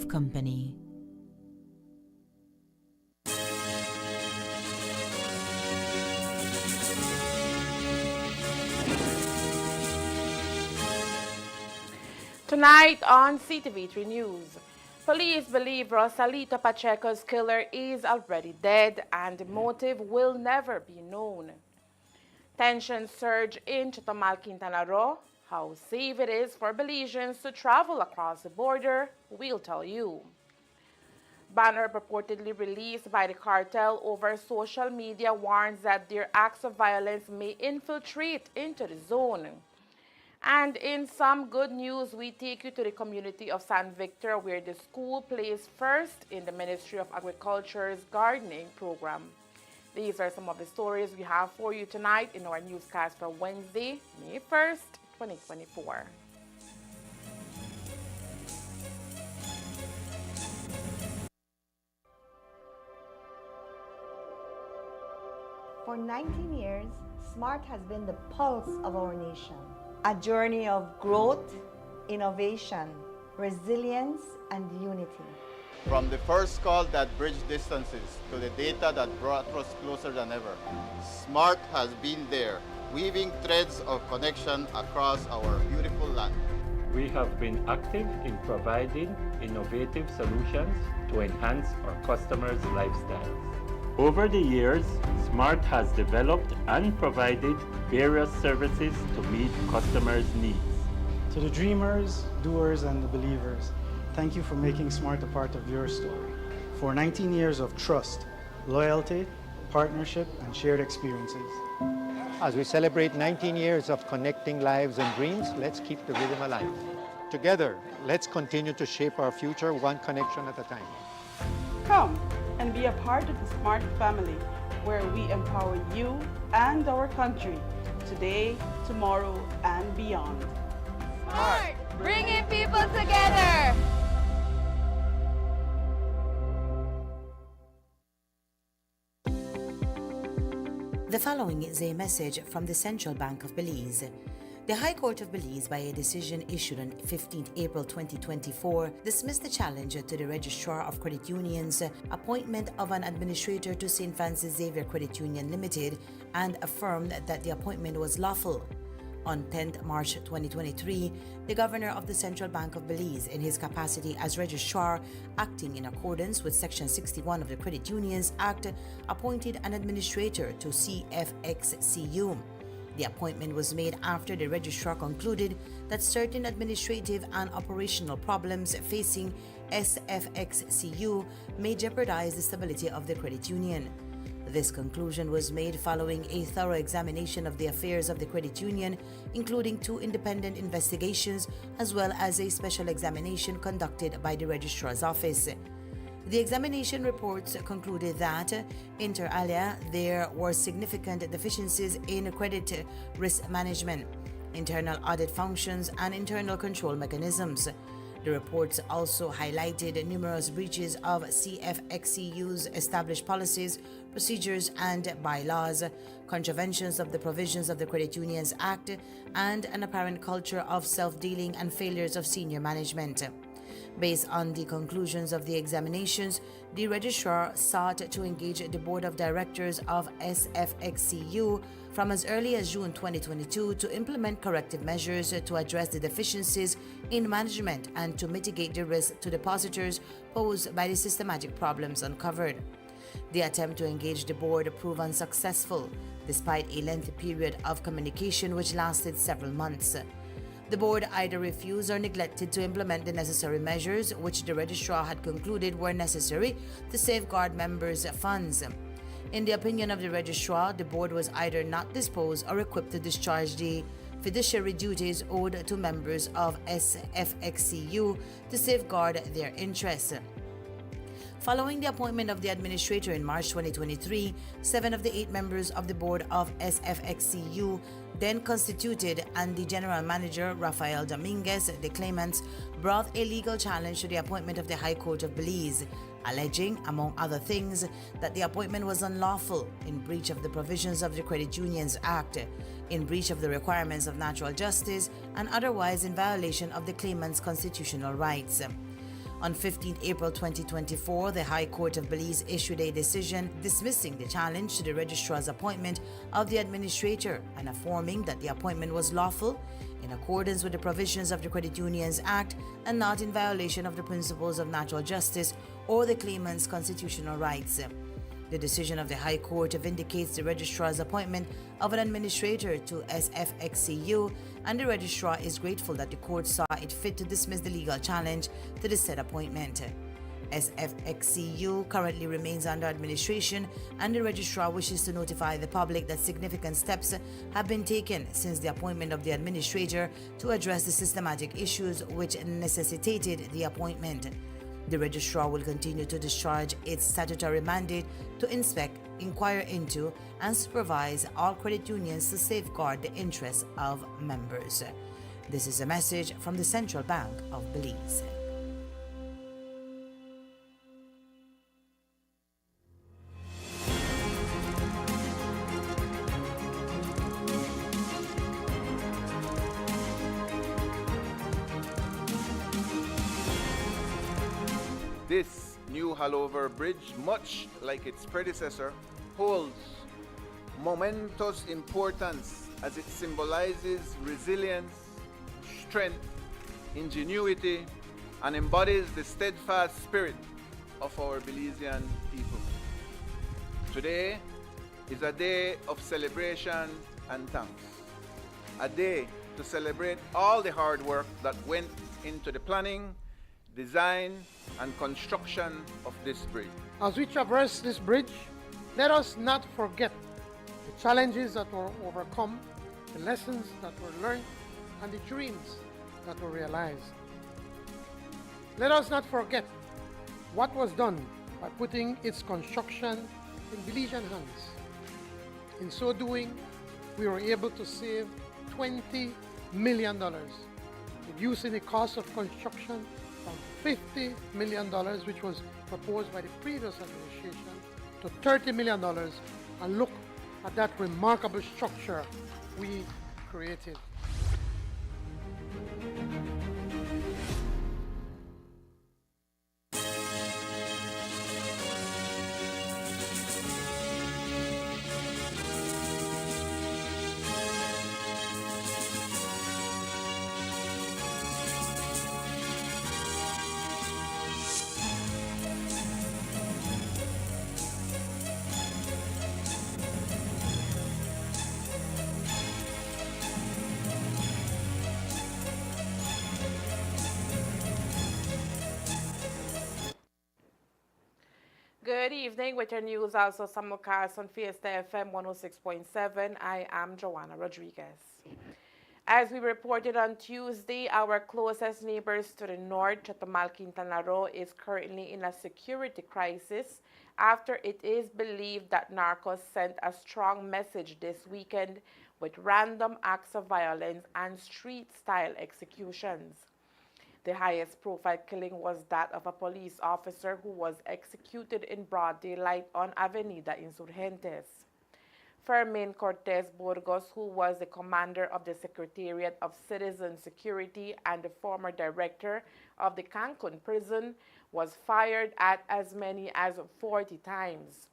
of company. Tonight on Ctv3 News, police believe Rosalito Pacheco's killer is already dead and the motive will never be known. Tensions surge in Chetumal, Quintana Roo. How safe it is for Belizeans to travel across the border, we'll tell you. Banner purportedly released by the cartel over social media warns that their acts of violence may infiltrate into the zone. And in some good news, we take you to the community of San Victor, where the school placed first in the Ministry of Agriculture's gardening program. These are some of the stories we have for you tonight in our newscast for Wednesday, May 1st, 2024. For 19 years, SMART has been the pulse of our nation. A journey of growth, innovation, resilience, and unity. From the first call that bridged distances to the data that brought us closer than ever, SMART has been there, weaving threads of connection across our beautiful land. We have been active in providing innovative solutions to enhance our customers' lifestyles. Over the years, SMART has developed and provided various services to meet customers' needs. To the dreamers, doers, and the believers, thank you for making SMART a part of your story. For 19 years of trust, loyalty, partnership, and shared experiences. As we celebrate 19 years of connecting lives and dreams, let's keep the rhythm alive. Together, let's continue to shape our future one connection at a time. Come and be a part of the SMART family, where we empower you and our country today, tomorrow, and beyond. SMART, bringing people together. The following is a message from the Central Bank of Belize. The High Court of Belize, by a decision issued on 15 April 2024, dismissed the challenge to the Registrar of Credit Unions' appointment of an administrator to St. Francis Xavier Credit Union Limited and affirmed that the appointment was lawful. On 10 March 2023, the Governor of the Central Bank of Belize, in his capacity as Registrar, acting in accordance with Section 61 of the Credit Unions Act, appointed an administrator to CFXCU. The appointment was made after the Registrar concluded that certain administrative and operational problems facing SFXCU may jeopardize the stability of the credit union. This conclusion was made following a thorough examination of the affairs of the credit union, including 2 independent investigations as well as a special examination conducted by the Registrar's Office. The examination reports concluded that, inter alia, there were significant deficiencies in credit risk management, internal audit functions, and internal control mechanisms. The reports also highlighted numerous breaches of CFXCU's established policies, procedures, and bylaws, contraventions of the provisions of the Credit Unions Act, and an apparent culture of self-dealing and failures of senior management. Based on the conclusions of the examinations, the Registrar sought to engage the Board of Directors of SFXCU from as early as June 2022 to implement corrective measures to address the deficiencies in management and to mitigate the risk to depositors posed by the systematic problems uncovered. The attempt to engage the board proved unsuccessful, despite a lengthy period of communication which lasted several months. The board either refused or neglected to implement the necessary measures which the Registrar had concluded were necessary to safeguard members' funds. In the opinion of the Registrar, the board was either not disposed or equipped to discharge the fiduciary duties owed to members of SFXCU to safeguard their interests. Following the appointment of the administrator in March 2023, 7 of the 8 members of the board of SFXCU, then constituted, and the general manager, Rafael Dominguez, the claimants, brought a legal challenge to the appointment of the High Court of Belize, alleging, among other things, that the appointment was unlawful, in breach of the provisions of the Credit Unions Act, in breach of the requirements of natural justice, and otherwise in violation of the claimant's constitutional rights. On 15 April 2024, the High Court of Belize issued a decision dismissing the challenge to the registrar's appointment of the administrator and affirming that the appointment was lawful in accordance with the provisions of the Credit Unions Act and not in violation of the principles of natural justice or the claimant's constitutional rights. The decision of the High Court vindicates the registrar's appointment of an administrator to SFXCU, and the registrar is grateful that the court saw it fit to dismiss the legal challenge to the said appointment. SFXCU currently remains under administration, and the registrar wishes to notify the public that significant steps have been taken since the appointment of the administrator to address the systematic issues which necessitated the appointment. The registrar will continue to discharge its statutory mandate to inspect, inquire into, and supervise all credit unions to safeguard the interests of members. This is a message from the Central Bank of Belize. This new Halover Bridge, much like its predecessor, holds momentous importance as it symbolizes resilience, strength, ingenuity, and embodies the steadfast spirit of our Belizean people. Today is a day of celebration and thanks, a day to celebrate all the hard work that went into the planning, design, and construction of this bridge. As we traverse this bridge, let us not forget the challenges that were overcome, the lessons that were learned, and the dreams that were realized. Let us not forget what was done by putting its construction in Belizean hands. In so doing, we were able to save $20 million, reducing the cost of construction from $50 million, which was proposed by the previous administration, to $30 million, and look at that remarkable structure we created. Good evening. With your news also simulcast on Fiesta FM 106.7. I am Joanna Rodriguez. As we reported on Tuesday, our closest neighbors to the north, Chetumal, Quintana Roo, is currently in a security crisis after it is believed that narcos sent a strong message this weekend with random acts of violence and street-style executions. The highest profile killing was that of a police officer who was executed in broad daylight on Avenida Insurgentes. Fermin Cortez Burgos, who was the commander of the Secretariat of Citizen Security and the former director of the Cancun prison, was fired at as many as 40 times.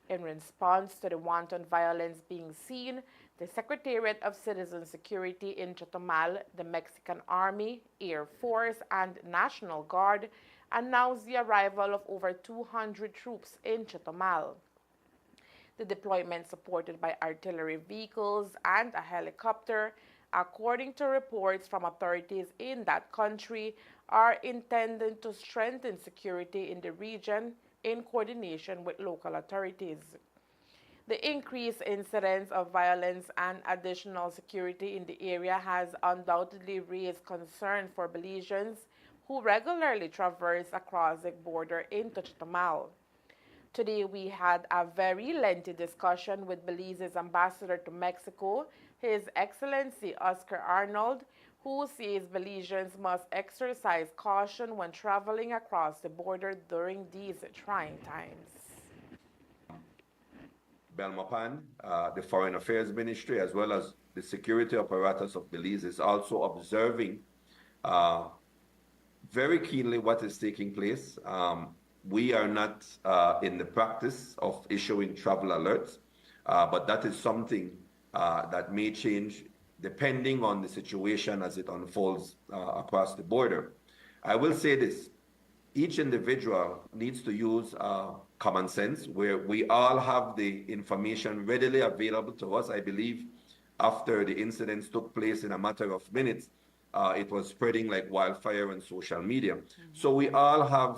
In response to the wanton violence being seen, the Secretariat of Citizen Security in Chetumal, the Mexican Army, Air Force, and National Guard announced the arrival of over 200 troops in Chetumal. The deployment, supported by artillery vehicles and a helicopter, according to reports from authorities in that country, are intended to strengthen security in the region in coordination with local authorities. The increased incidence of violence and additional security in the area has undoubtedly raised concern for Belizeans who regularly traverse across the border into Chetumal. Today we had a very lengthy discussion with Belize's ambassador to Mexico, His Excellency Oscar Arnold, who says Belizeans must exercise caution when traveling across the border during these trying times. Belmopan, the Foreign Affairs Ministry, as well as the security apparatus of Belize, is also observing very keenly what is taking place. We are not in the practice of issuing travel alerts, but that is something that may change depending on the situation as it unfolds across the border. I will say this, each individual needs to use common sense, where we all have the information readily available to us. I believe after the incidents took place in a matter of minutes, it was spreading like wildfire on social media. So we all have,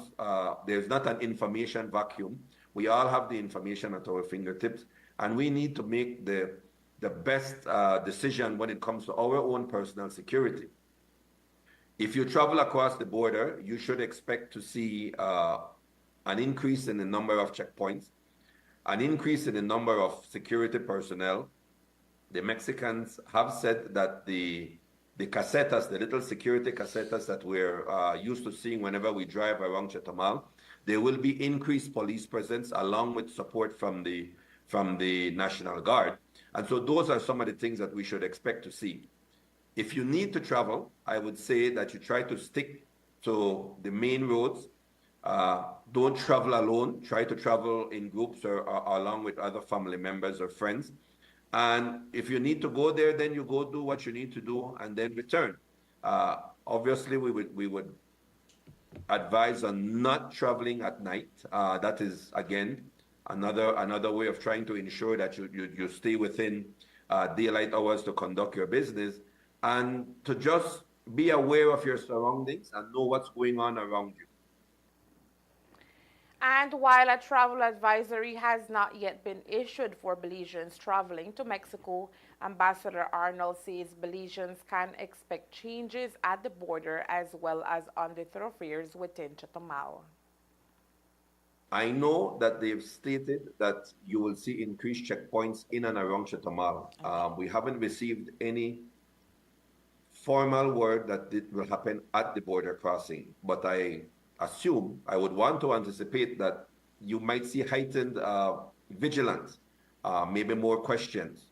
there's not an information vacuum. We all have the information at our fingertips, and we need to make the best decision when it comes to our own personal security. If you travel across the border, you should expect to see an increase in the number of checkpoints, an increase in the number of security personnel. The Mexicans have said that the casetas, the little security casetas that we're used to seeing whenever we drive around Chetumal, there will be increased police presence along with support from the National Guard. And so those are some of the things that we should expect to see. If you need to travel, I would say that you try to stick to the main roads. Don't travel alone. Try to travel in groups or along with other family members or friends. And if you need to go there, then you go do what you need to do and then return. Obviously, we would advise on not traveling at night. That is, again, another way of trying to ensure that you stay within daylight hours to conduct your business, and to just be aware of your surroundings and know what's going on around you. And while a travel advisory has not yet been issued for Belizeans traveling to Mexico, Ambassador Arnold says Belizeans can expect changes at the border as well as on the thoroughfares within Chetumal. I know that they've stated that you will see increased checkpoints in and around Chetumal. We haven't received any formal word that it will happen at the border crossing, but I would want to anticipate that you might see heightened vigilance, maybe more questions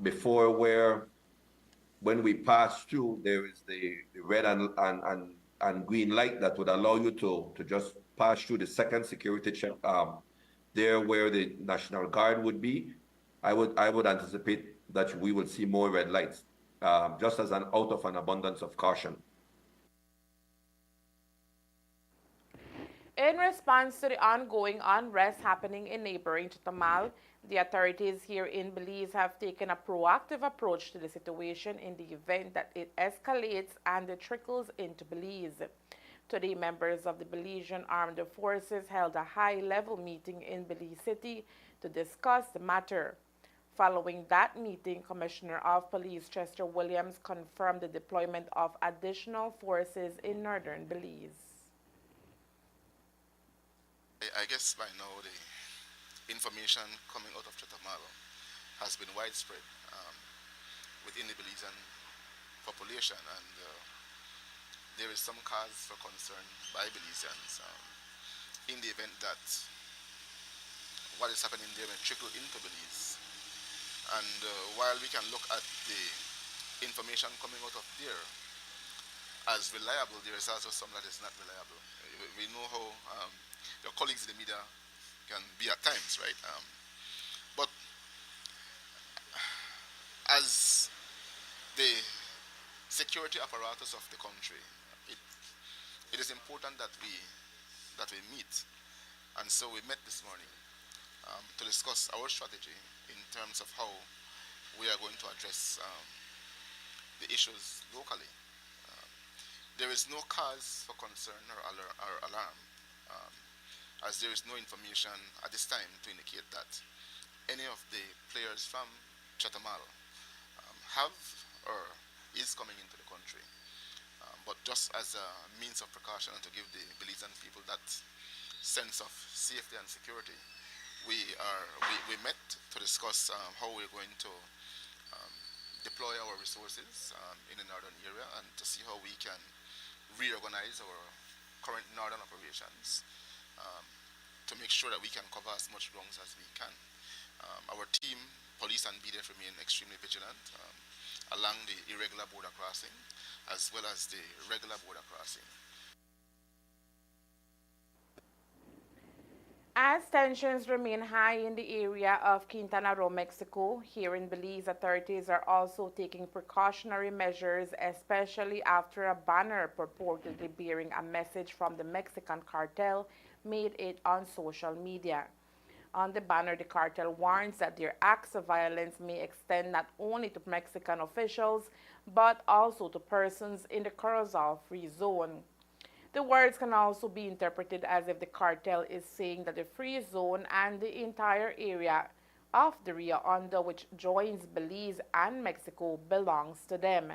before, where when we pass through, there is the red and green light that would allow you to just pass through the second security check there where the National Guard would be. I would anticipate that we will see more red lights, just as out of an abundance of caution. In response to the ongoing unrest happening in neighboring Chetumal, the authorities here in Belize have taken a proactive approach to the situation in the event that it escalates and it trickles into Belize. Today, members of the Belizean Armed Forces held a high-level meeting in Belize City to discuss the matter. Following that meeting, Commissioner of Police Chester Williams confirmed the deployment of additional forces in northern Belize. I guess by now the information coming out of Chetumal has been widespread within the Belizean population, and there is some cause for concern by Belizeans in the event that what is happening there may trickle into Belize. And while we can look at the information coming out of there as reliable, there is also some that is not reliable. We know how your colleagues in the media can be at times, right? But as the security apparatus of the country, it is important that we meet. And so we met this morning to discuss our strategy in terms of how we are going to address the issues locally. There is no cause for concern or alarm, as there is no information at this time to indicate that any of the players from Chetumal have or is coming into the country. But just as a means of precaution and to give the Belizean people that sense of safety and security, we met to discuss how we're going to deploy our resources in the northern area, and to see how we can reorganize our current northern operations to make sure that we can cover as much grounds as we can. Our team, police and BDF, remain extremely vigilant. along the irregular border crossing as well as the regular border crossing. As tensions remain high in the area of Quintana Roo, Mexico, here in Belize, authorities are also taking precautionary measures, especially after a banner purportedly bearing a message from the Mexican cartel made it on social media. On the banner, the cartel warns that their acts of violence may extend not only to Mexican officials, but also to persons in the Corozal Free Zone. The words can also be interpreted as if the cartel is saying that the free zone and the entire area of the Rio Hondo, which joins Belize and Mexico, belongs to them.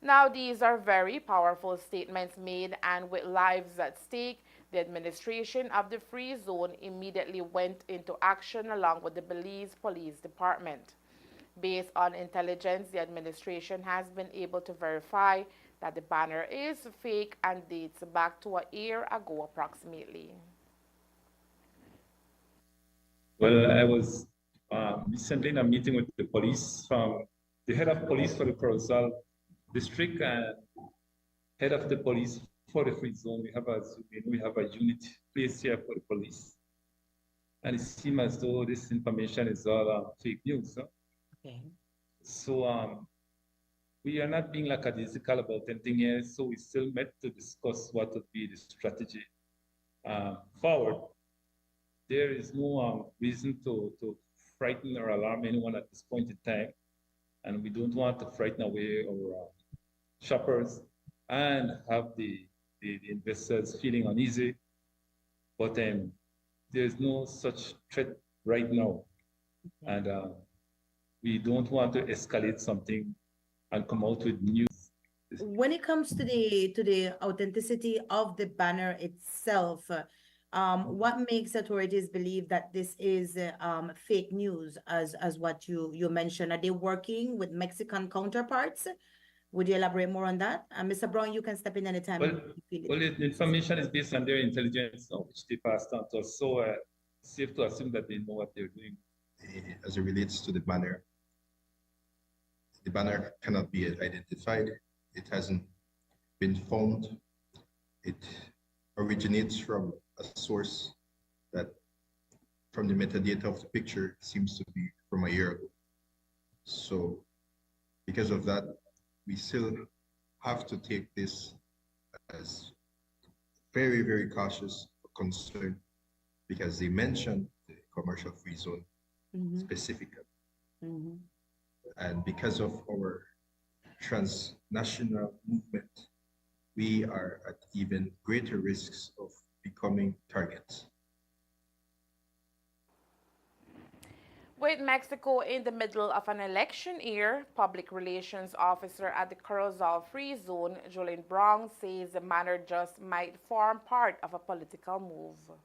Now, these are very powerful statements made, and with lives at stake, the administration of the free zone immediately went into action along with the Belize Police Department. Based on intelligence, the administration has been able to verify that the banner is fake and dates back to a year ago approximately. Well, I was recently in a meeting with the police from the head of police for the Corozal district and head of the police for the free zone. We have a unit placed here for the police. And it seems as though this information is all fake news. Huh? Okay. So we are not being lackadaisical about anything here, so we still met to discuss what would be the strategy forward. There is no reason to frighten or alarm anyone at this point in time, and we don't want to frighten away our shoppers and have the investors feeling uneasy. But there's no such threat right now, and we don't want to escalate something and come out with news. When it comes to the authenticity of the banner itself, what makes authorities believe that this is fake news, as what you mentioned? Are they working with Mexican counterparts? Would you elaborate more on that? Mr. Brown, you can step in anytime. Well, the information is based on their intelligence now, which they passed on to us. So safe to assume that they know what they're doing. As it relates to the banner cannot be identified. It hasn't been found. It originates from a source that, from the metadata of the picture, seems to be from a year ago. So because of that, we still have to take this as very, very cautious concern, because they mentioned the commercial free zone specifically. And because of our transnational movement, we are at even greater risks of becoming targets. With Mexico in the middle of an election year, Public Relations Officer at the Corozal Free Zone, Jolene Brown, says the matter just might form part of a political move.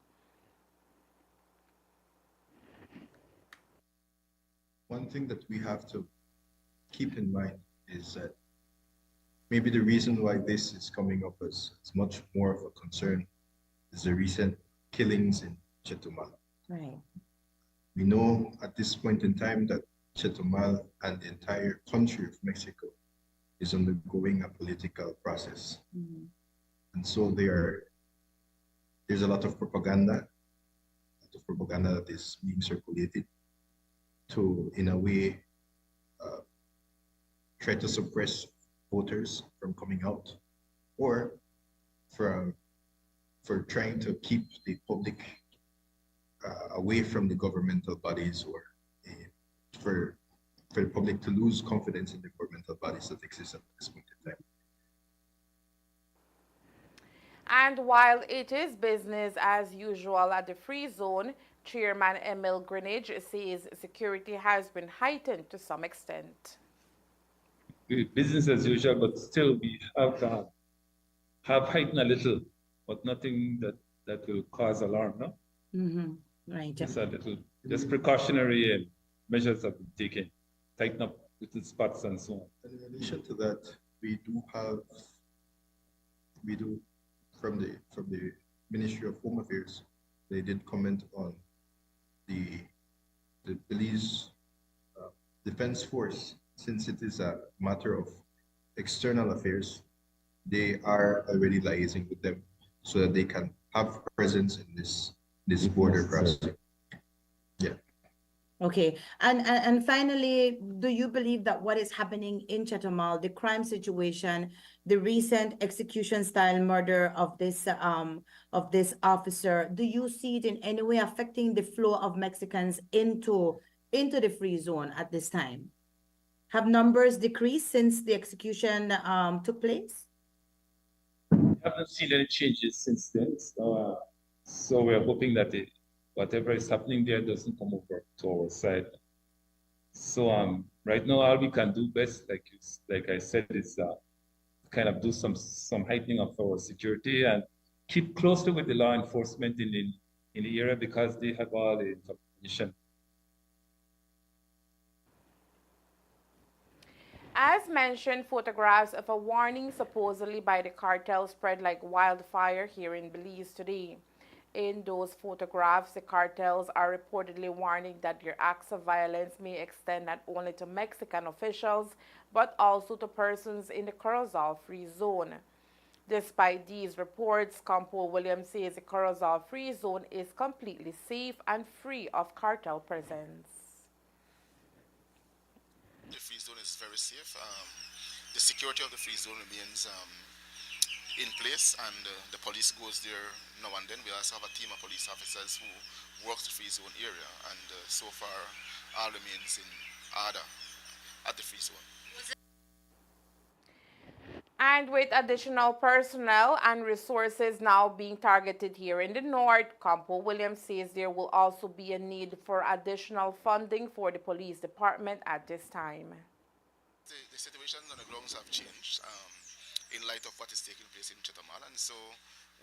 One thing that we have to keep in mind is that maybe the reason why this is coming up as much more of a concern is the recent killings in Chetumal. Right. We know at this point in time that Chetumal and the entire country of Mexico is undergoing a political process. And so there's a lot of propaganda that is being circulated to, in a way, try to suppress voters from coming out, or for trying to keep the public away from the governmental bodies, or for the public to lose confidence in the governmental bodies that exist at this point in time. And while it is business as usual at the free zone, Chairman Emil Greenidge says security has been heightened to some extent. Business as usual, but still we have heightened a little, but nothing that will cause alarm, no? Right. Just a little, just precautionary measures have been taken, tighten up little spots and so on. And in addition to that, we do from the Ministry of Home Affairs, they did comment on the Belize Defense Force since it is a matter of external affairs, they are already liaising with them so that they can have presence in this border crossing. Yeah. Okay. And finally, do you believe that what is happening in Chetumal, the crime situation, the recent execution style murder of this officer, do you see it in any way affecting the flow of Mexicans into the free zone at this time? Have numbers decreased since the execution took place? I haven't seen any changes since then. So we're hoping that whatever is happening there doesn't come over to our side. So right now, all we can do best, like I said, is kind of do some heightening of our security and keep closely with the law enforcement in the area because they have all the information. As mentioned, photographs of a warning supposedly by the cartel spread like wildfire here in Belize today. In those photographs, the cartels are reportedly warning that their acts of violence may extend not only to Mexican officials, but also to persons in the Corozal Free Zone. Despite these reports, Campo Williams says the Corozal Free Zone is completely safe and free of cartel presence. The free zone is very safe. The security of the free zone remains in place, and the police goes there now and then. We also have a team of police officers who works the free zone area, and so far all remains in order at the free zone. And with additional personnel and resources now being targeted here in the north, Campo Williams says there will also be a need for additional funding for the police department at this time. The situations on the grounds have changed in light of what is taking place in Chetumal, and so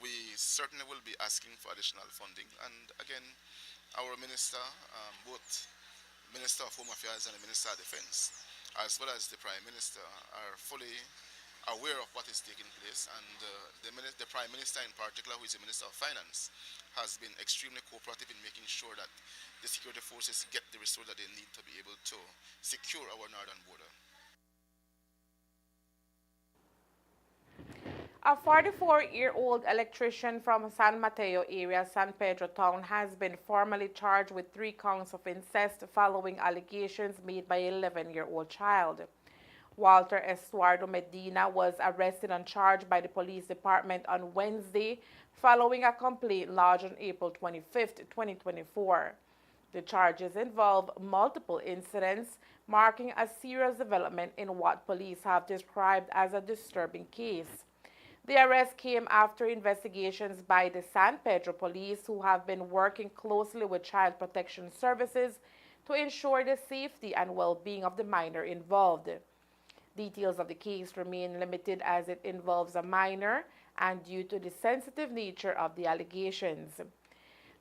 we certainly will be asking for additional funding. And again, our minister, both Minister of Home Affairs and the Minister of Defense, as well as the Prime Minister, are fully aware of what is taking place, and the Prime Minister in particular, who is the Minister of Finance, has been extremely cooperative in making sure that the security forces get the resources that they need to be able to secure our northern border. A 44-year-old electrician from San Mateo area, San Pedro town, has been formally charged with 3 counts of incest following allegations made by an 11-year-old child. Walter Estuardo Medina was arrested and charged by the police department on Wednesday following a complaint lodged on April 25, 2024. The charges involve multiple incidents, marking a serious development in what police have described as a disturbing case. The arrest came after investigations by the San Pedro police, who have been working closely with Child Protection Services to ensure the safety and well-being of the minor involved. Details of the case remain limited as it involves a minor and due to the sensitive nature of the allegations.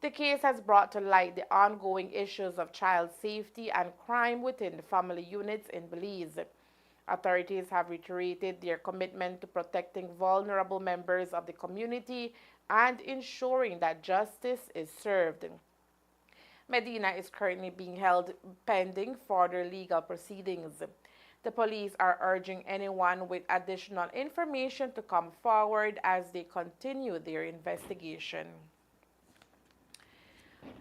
The case has brought to light the ongoing issues of child safety and crime within the family units in Belize. Authorities have reiterated their commitment to protecting vulnerable members of the community and ensuring that justice is served. Medina is currently being held pending further legal proceedings. The police are urging anyone with additional information to come forward as they continue their investigation.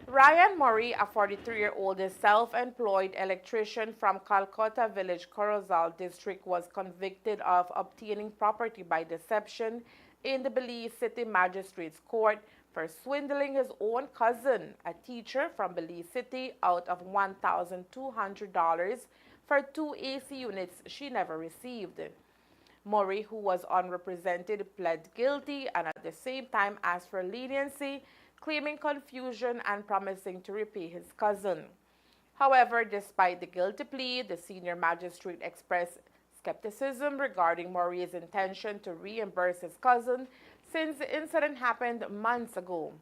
Ryan Murray, a 43-year-old self-employed electrician from Calcutta Village, Corozal District, was convicted of obtaining property by deception in the Belize City Magistrates Court for swindling his own cousin, a teacher from Belize City, out of $1,200 for 2 AC units she never received. Murray, who was unrepresented, pled guilty and at the same time asked for leniency, claiming confusion and promising to repay his cousin. However, despite the guilty plea, the senior magistrate expressed skepticism regarding Murray's intention to reimburse his cousin since the incident happened months ago.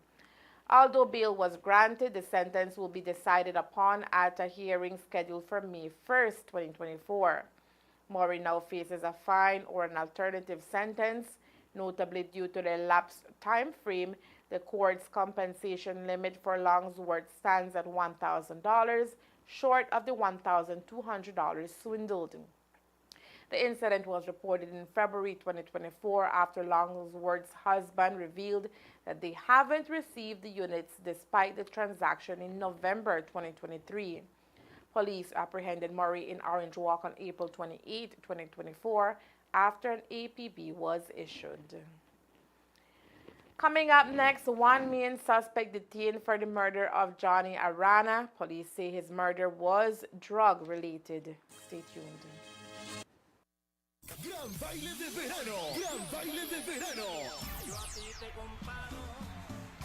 Although bail was granted, the sentence will be decided upon at a hearing scheduled for May 1, 2024. Murray now faces a fine or an alternative sentence. Notably, due to the elapsed time frame, the court's compensation limit for Longsworth stands at $1,000, short of the $1,200 swindled. The incident was reported in February 2024 after Longworth's husband revealed that they haven't received the units despite the transaction in November 2023. Police apprehended Murray in Orange Walk on April 28, 2024, after an APB was issued. Coming up next, one main suspect detained for the murder of Johnny Arana. Police say his murder was drug-related. Stay tuned. Gran baile de verano, gran baile de verano. Yo a ti te comparo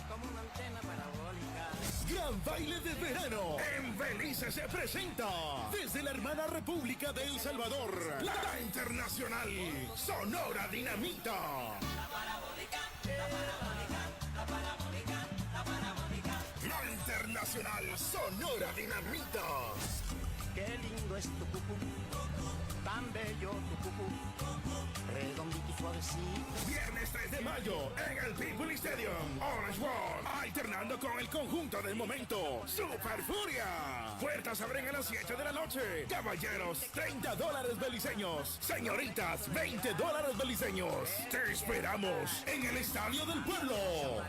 como una antena parabólica. Gran baile de verano en Belice se presenta desde la hermana República de El Salvador, la internacional Sonora Dinamita. La parabólica, la parabólica, la parabólica, la parabólica. La internacional Sonora Dinamita. Qué lindo es tu cucú. Tan bello tu cucú, redondito y suavecito. Viernes 3 de mayo en el People Stadium, Orange Walk, alternando con el conjunto del momento, Super Furia. Puertas abren a las 7 de la noche. Caballeros, $30 beliceños. Señoritas, $20 beliceños. Te esperamos en el Estadio del Pueblo.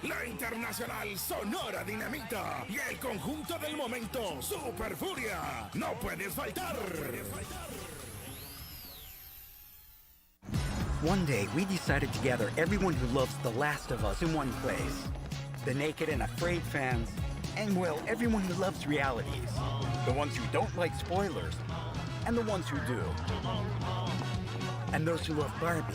La internacional Sonora Dinamita y el conjunto del momento, Super Furia. No puedes faltar. One day, we decided to gather everyone who loves The Last of Us in one place. The naked and afraid fans, and well, everyone who loves realities. The ones who don't like spoilers, and the ones who do. And those who love Barbie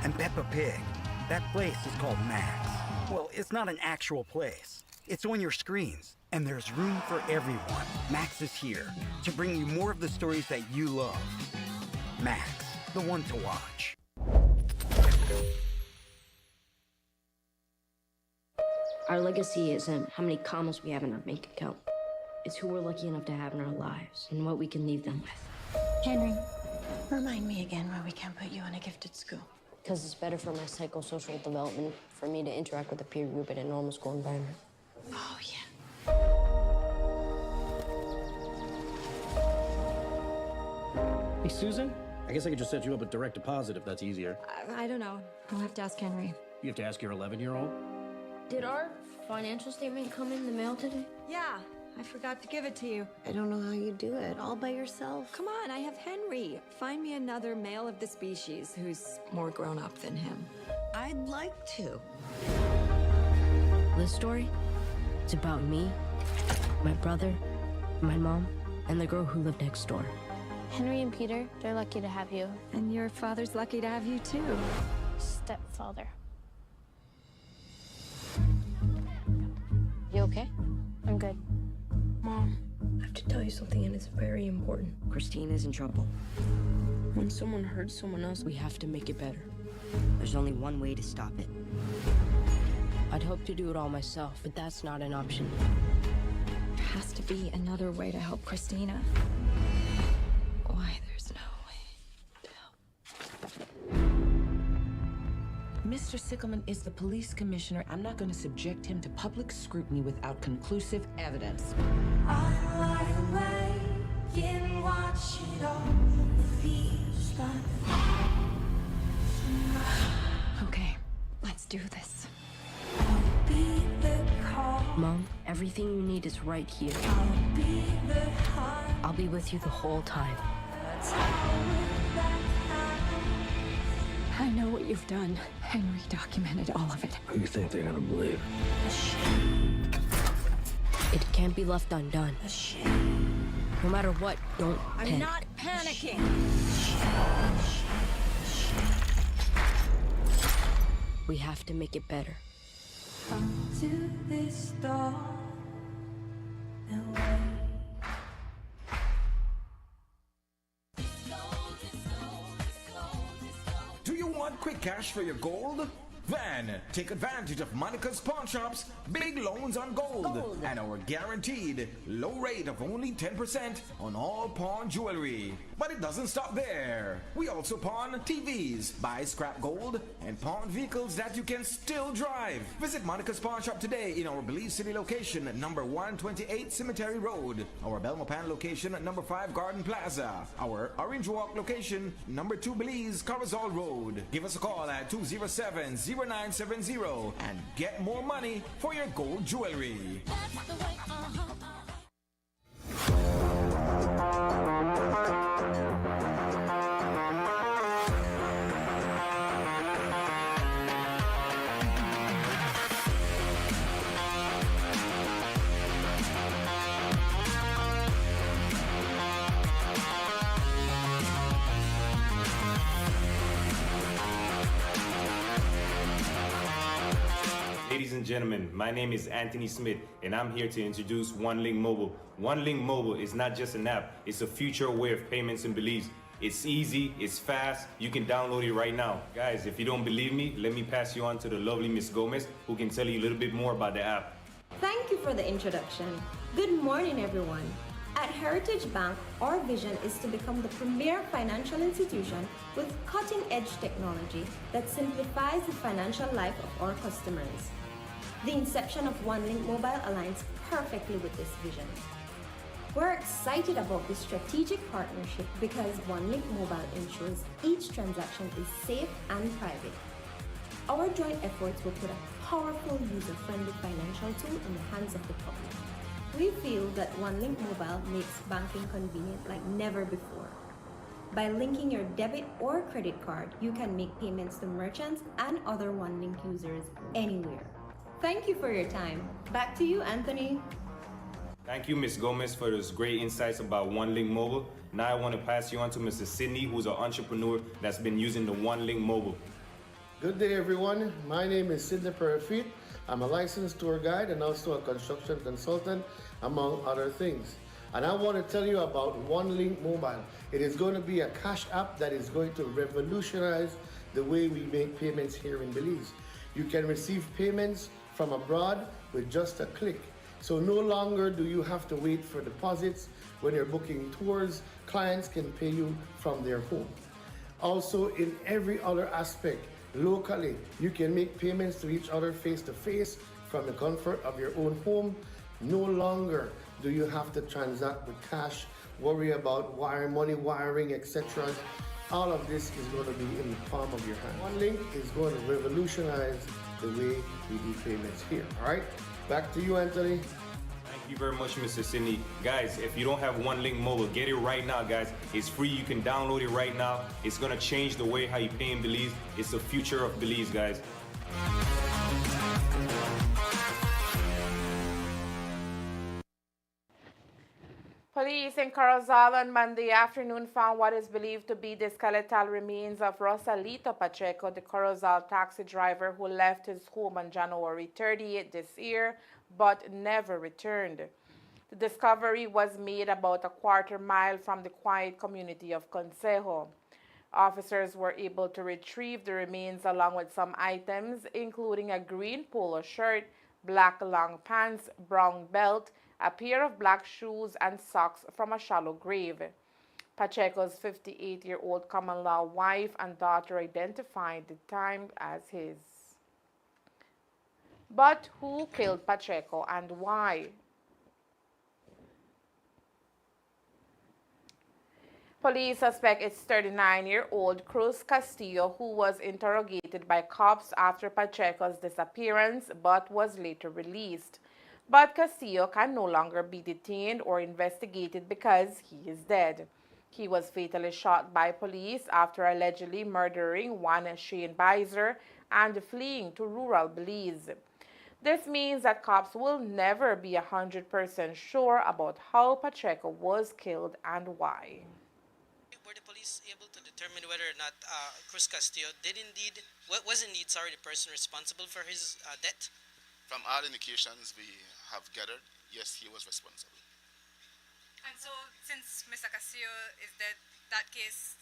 and Peppa Pig. That place is called Max. Well, it's not an actual place. It's on your screens, and there's room for everyone. Max is here to bring you more of the stories that you love. Max, the one to watch. Our legacy isn't how many commas we have in our bank account. It's who we're lucky enough to have in our lives and what we can leave them with. Henry, remind me again why we can't put you in a gifted school. Because it's better for my psychosocial development for me to interact with a peer group in a normal school environment. Oh, yeah. Hey, Susan? I guess I could just set you up with direct deposit if that's easier. I don't know. I'll have to ask Henry. You have to ask your 11-year-old? Did our financial statement come in the mail today? Yeah, I forgot to give it to you. I don't know how you do it all by yourself. Come on, I have Henry. Find me another male of the species who's more grown up than him. I'd like to. This story, it's about me, my brother, my mom, and the girl who lived next door. Henry and Peter, they're lucky to have you. And your father's lucky to have you too. Stepfather. You okay? I'm good. Mom, I have to tell you something, and it's very important. Christine is in trouble. When someone hurts someone else, we have to make it better. There's only one way to stop it. I'd hope to do it all myself, but that's not an option. There has to be another way to help Christina. Why there's no way to help. Mr. Sickelman is the police commissioner. I'm not going to subject him to public scrutiny without conclusive evidence. Okay, let's do this. Mom, everything you need is right here. I'll be with you the whole time. I know what you've done. Henry documented all of it. Who do you think they're gonna believe? It can't be left undone. No matter what, don't panic. I'm not panicking. We have to make it better. To this door and wait. Do you want quick cash for your gold? Then, take advantage of Monica's Pawn Shop's big loans on gold, and our guaranteed low rate of only 10% on all pawn jewelry. But it doesn't stop there. We also pawn TVs, buy scrap gold, and pawn vehicles that you can still drive. Visit Monica's Pawn Shop today in our Belize City location at number 128 Cemetery Road, our Belmopan location at number 5 Garden Plaza, our Orange Walk location, number 2 Belize Corozal Road. Give us a call at 207-0970 and get more money for your gold jewelry. Ladies and gentlemen, my name is Anthony Smith, and I'm here to introduce OneLink Mobile. OneLink Mobile is not just an app, it's a future way of payments in Belize. It's easy, it's fast, you can download it right now. Guys, if you don't believe me, let me pass you on to the lovely Miss Gomez, who can tell you a little bit more about the app. Thank you for the introduction. Good morning, everyone. At Heritage Bank, our vision is to become the premier financial institution with cutting-edge technology that simplifies the financial life of our customers. The inception of OneLink Mobile aligns perfectly with this vision. We're excited about this strategic partnership because OneLink Mobile ensures each transaction is safe and private. Our joint efforts will put a powerful, user-friendly financial tool in the hands of the public. We feel that OneLink Mobile makes banking convenient like never before. By linking your debit or credit card, you can make payments to merchants and other OneLink users anywhere. Thank you for your time. Back to you, Anthony. Thank you, Miss Gomez, for those great insights about OneLink Mobile. Now I want to pass you on to Mr. Sydney, who's an entrepreneur that's been using the OneLink Mobile. Good day, everyone. My name is Sidney Perafit. I'm a licensed tour guide and also a construction consultant, among other things. And I want to tell you about OneLink Mobile. It is going to be a cash app that is going to revolutionize the way we make payments here in Belize. You can receive payments from abroad with just a click. So no longer do you have to wait for deposits. When you're booking tours, clients can pay you from their home. Also, in every other aspect, locally, you can make payments to each other face to face from the comfort of your own home. No longer do you have to transact with cash, worry about money wiring, etc. All of this is going to be in the palm of your hand. OneLink is going to revolutionize the way we do payments here. All right, back to you, Anthony. Thank you very much, Mr. Sydney. Guys, if you don't have OneLink Mobile, get it right now, guys. It's free. You can download it right now. It's going to change the way how you pay in Belize. It's the future of Belize, guys. Police in Corozal on Monday afternoon found what is believed to be the skeletal remains of Rosalito Pacheco, the Corozal taxi driver who left his home on January 30th this year but never returned. The discovery was made about a quarter mile from the quiet community of Consejo. Officers were able to retrieve the remains along with some items, including a green polo shirt, black long pants, brown belt, a pair of black shoes, and socks from a shallow grave. Pacheco's 58-year-old common-law wife and daughter identified the time as his. But who killed Pacheco and why? Police suspect it's 39-year-old Cruz Castillo, who was interrogated by cops after Pacheco's disappearance but was later released. But Castillo can no longer be detained or investigated because he is dead. He was fatally shot by police after allegedly murdering one Shane Beiser and fleeing to rural Belize. This means that cops will never be 100% sure about how Pacheco was killed and why. Were the police able to determine whether or not Cruz Castillo was indeed the person responsible for his death? From all indications we have gathered, yes, he was responsible. And so, since Mr. Castillo is dead, that case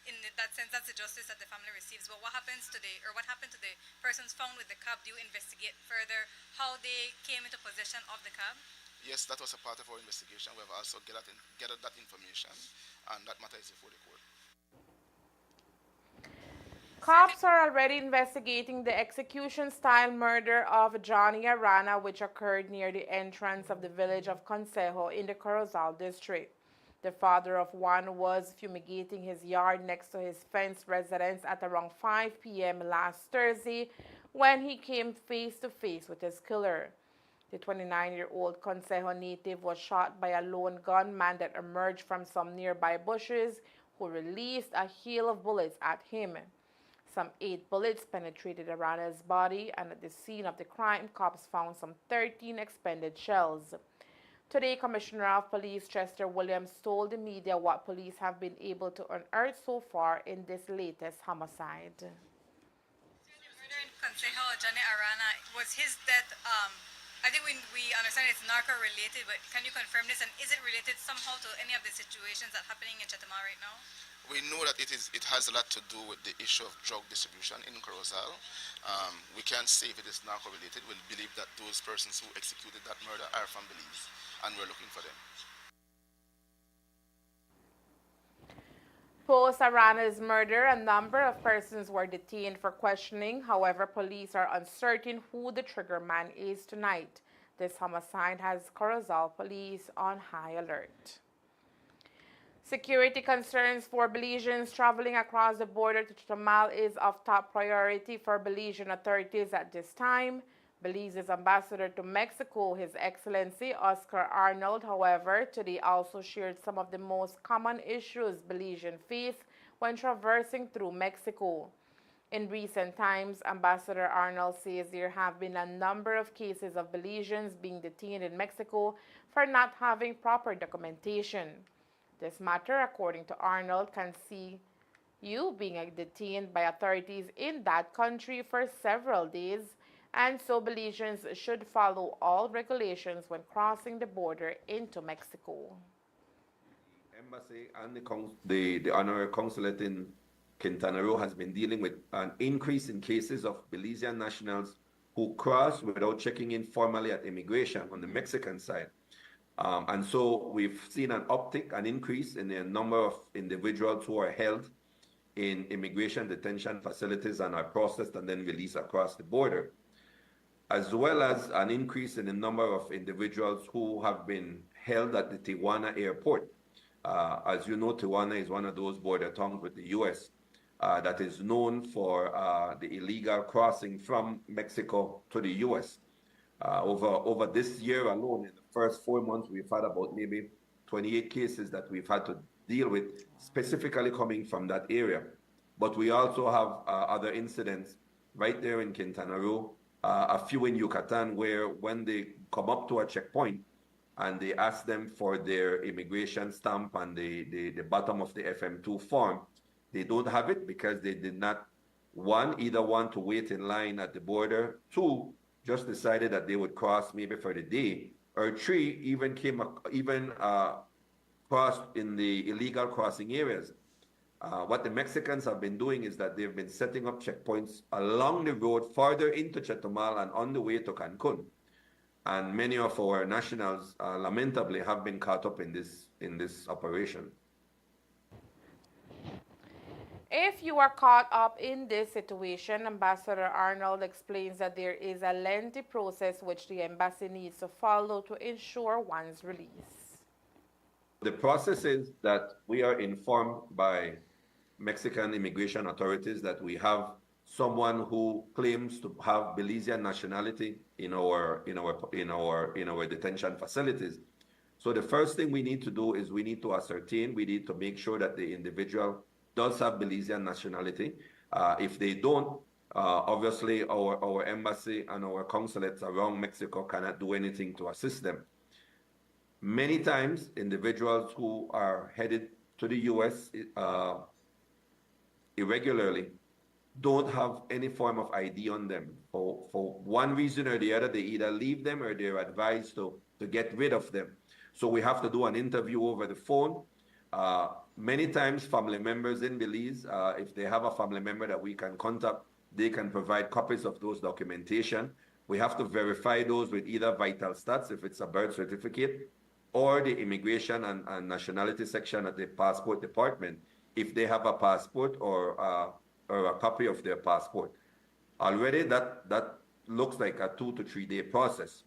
in that sense, that's the justice that the family receives. But what happens to the, or what happened to the persons found with the cab? Do you investigate further how they came into possession of the cab? Yes, that was a part of our investigation. We have also gathered that information, and that matter is before the court. Cops are already investigating the execution-style murder of Johnny Arana, which occurred near the entrance of the village of Consejo in the Corozal district. The father of one was fumigating his yard next to his fenced residence at around 5 p.m. last Thursday when he came face to face with his killer. The 29-year-old Consejo native was shot by a lone gunman that emerged from some nearby bushes, who released a hail of bullets at him. Some 8 bullets penetrated Arana's body, and at the scene of the crime, cops found some 13 expended shells. Today, Commissioner of Police Chester Williams told the media what police have been able to unearth so far in this latest homicide. The murder in Consejo, Johnny Arana, was his death, I think we understand it's narco-related, but can you confirm this? And is it related somehow to any of the situations that are happening in Chetumal right now? We know that it has a lot to do with the issue of drug distribution in Corozal. We can't say if it is narco-related. We believe that those persons who executed that murder are from Belize, and we're looking for them. Post Arana's murder, a number of persons were detained for questioning. However, police are uncertain who the trigger man is tonight. This homicide has Corozal police on high alert. Security concerns for Belizeans traveling across the border to Chetumal is of top priority for Belizean authorities at this time. Belize's ambassador to Mexico, His Excellency Oscar Arnold, however, today also shared some of the most common issues Belizeans face when traversing through Mexico. In recent times, Ambassador Arnold says there have been a number of cases of Belizeans being detained in Mexico for not having proper documentation. This matter, according to Arnold, can see you being detained by authorities in that country for several days, and so Belizeans should follow all regulations when crossing the border into Mexico. Embassy and the honorary consulate in Quintana Roo has been dealing with an increase in cases of Belizean nationals who cross without checking in formally at immigration on the Mexican side. And so we've seen an uptick, an increase in the number of individuals who are held in immigration detention facilities and are processed and then released across the border, as well as an increase in the number of individuals who have been held at the Tijuana airport. As you know, Tijuana is one of those border towns with the U.S. That is known for the illegal crossing from Mexico to the U.S. Over this year alone, in the first 4 months, we've had about maybe 28 cases that we've had to deal with, specifically coming from that area. But we also have other incidents right there in Quintana Roo, a few in Yucatan, where when they come up to a checkpoint and they ask them for their immigration stamp and the bottom of the FM2 form, they don't have it because they did not, either want to wait in line at the border, 2, just decided that they would cross maybe for the day, or 3, even crossed in the illegal crossing areas. What the Mexicans have been doing is that they've been setting up checkpoints along the road farther into Chetumal and on the way to Cancun. And many of our nationals, lamentably, have been caught up in this operation. If you are caught up in this situation, Ambassador Arnold explains that there is a lengthy process which the embassy needs to follow to ensure one's release. The process is that we are informed by Mexican immigration authorities that we have someone who claims to have Belizean nationality in our detention facilities. So the first thing we need to do is we need to ascertain, we need to make sure that the individual does have Belizean nationality. If they don't, obviously our embassy and our consulates around Mexico cannot do anything to assist them. Many times, individuals who are headed to the U.S. Irregularly don't have any form of ID on them. For one reason or the other, they either leave them or they're advised to get rid of them. So we have to do an interview over the phone. Many times family members in Belize, if they have a family member that we can contact, they can provide copies of those documentation. We have to verify those with either vital stats, if it's a birth certificate, or the immigration and nationality section at the passport department, if they have a passport or a copy of their passport. Already that looks like a 2 to 3 day process.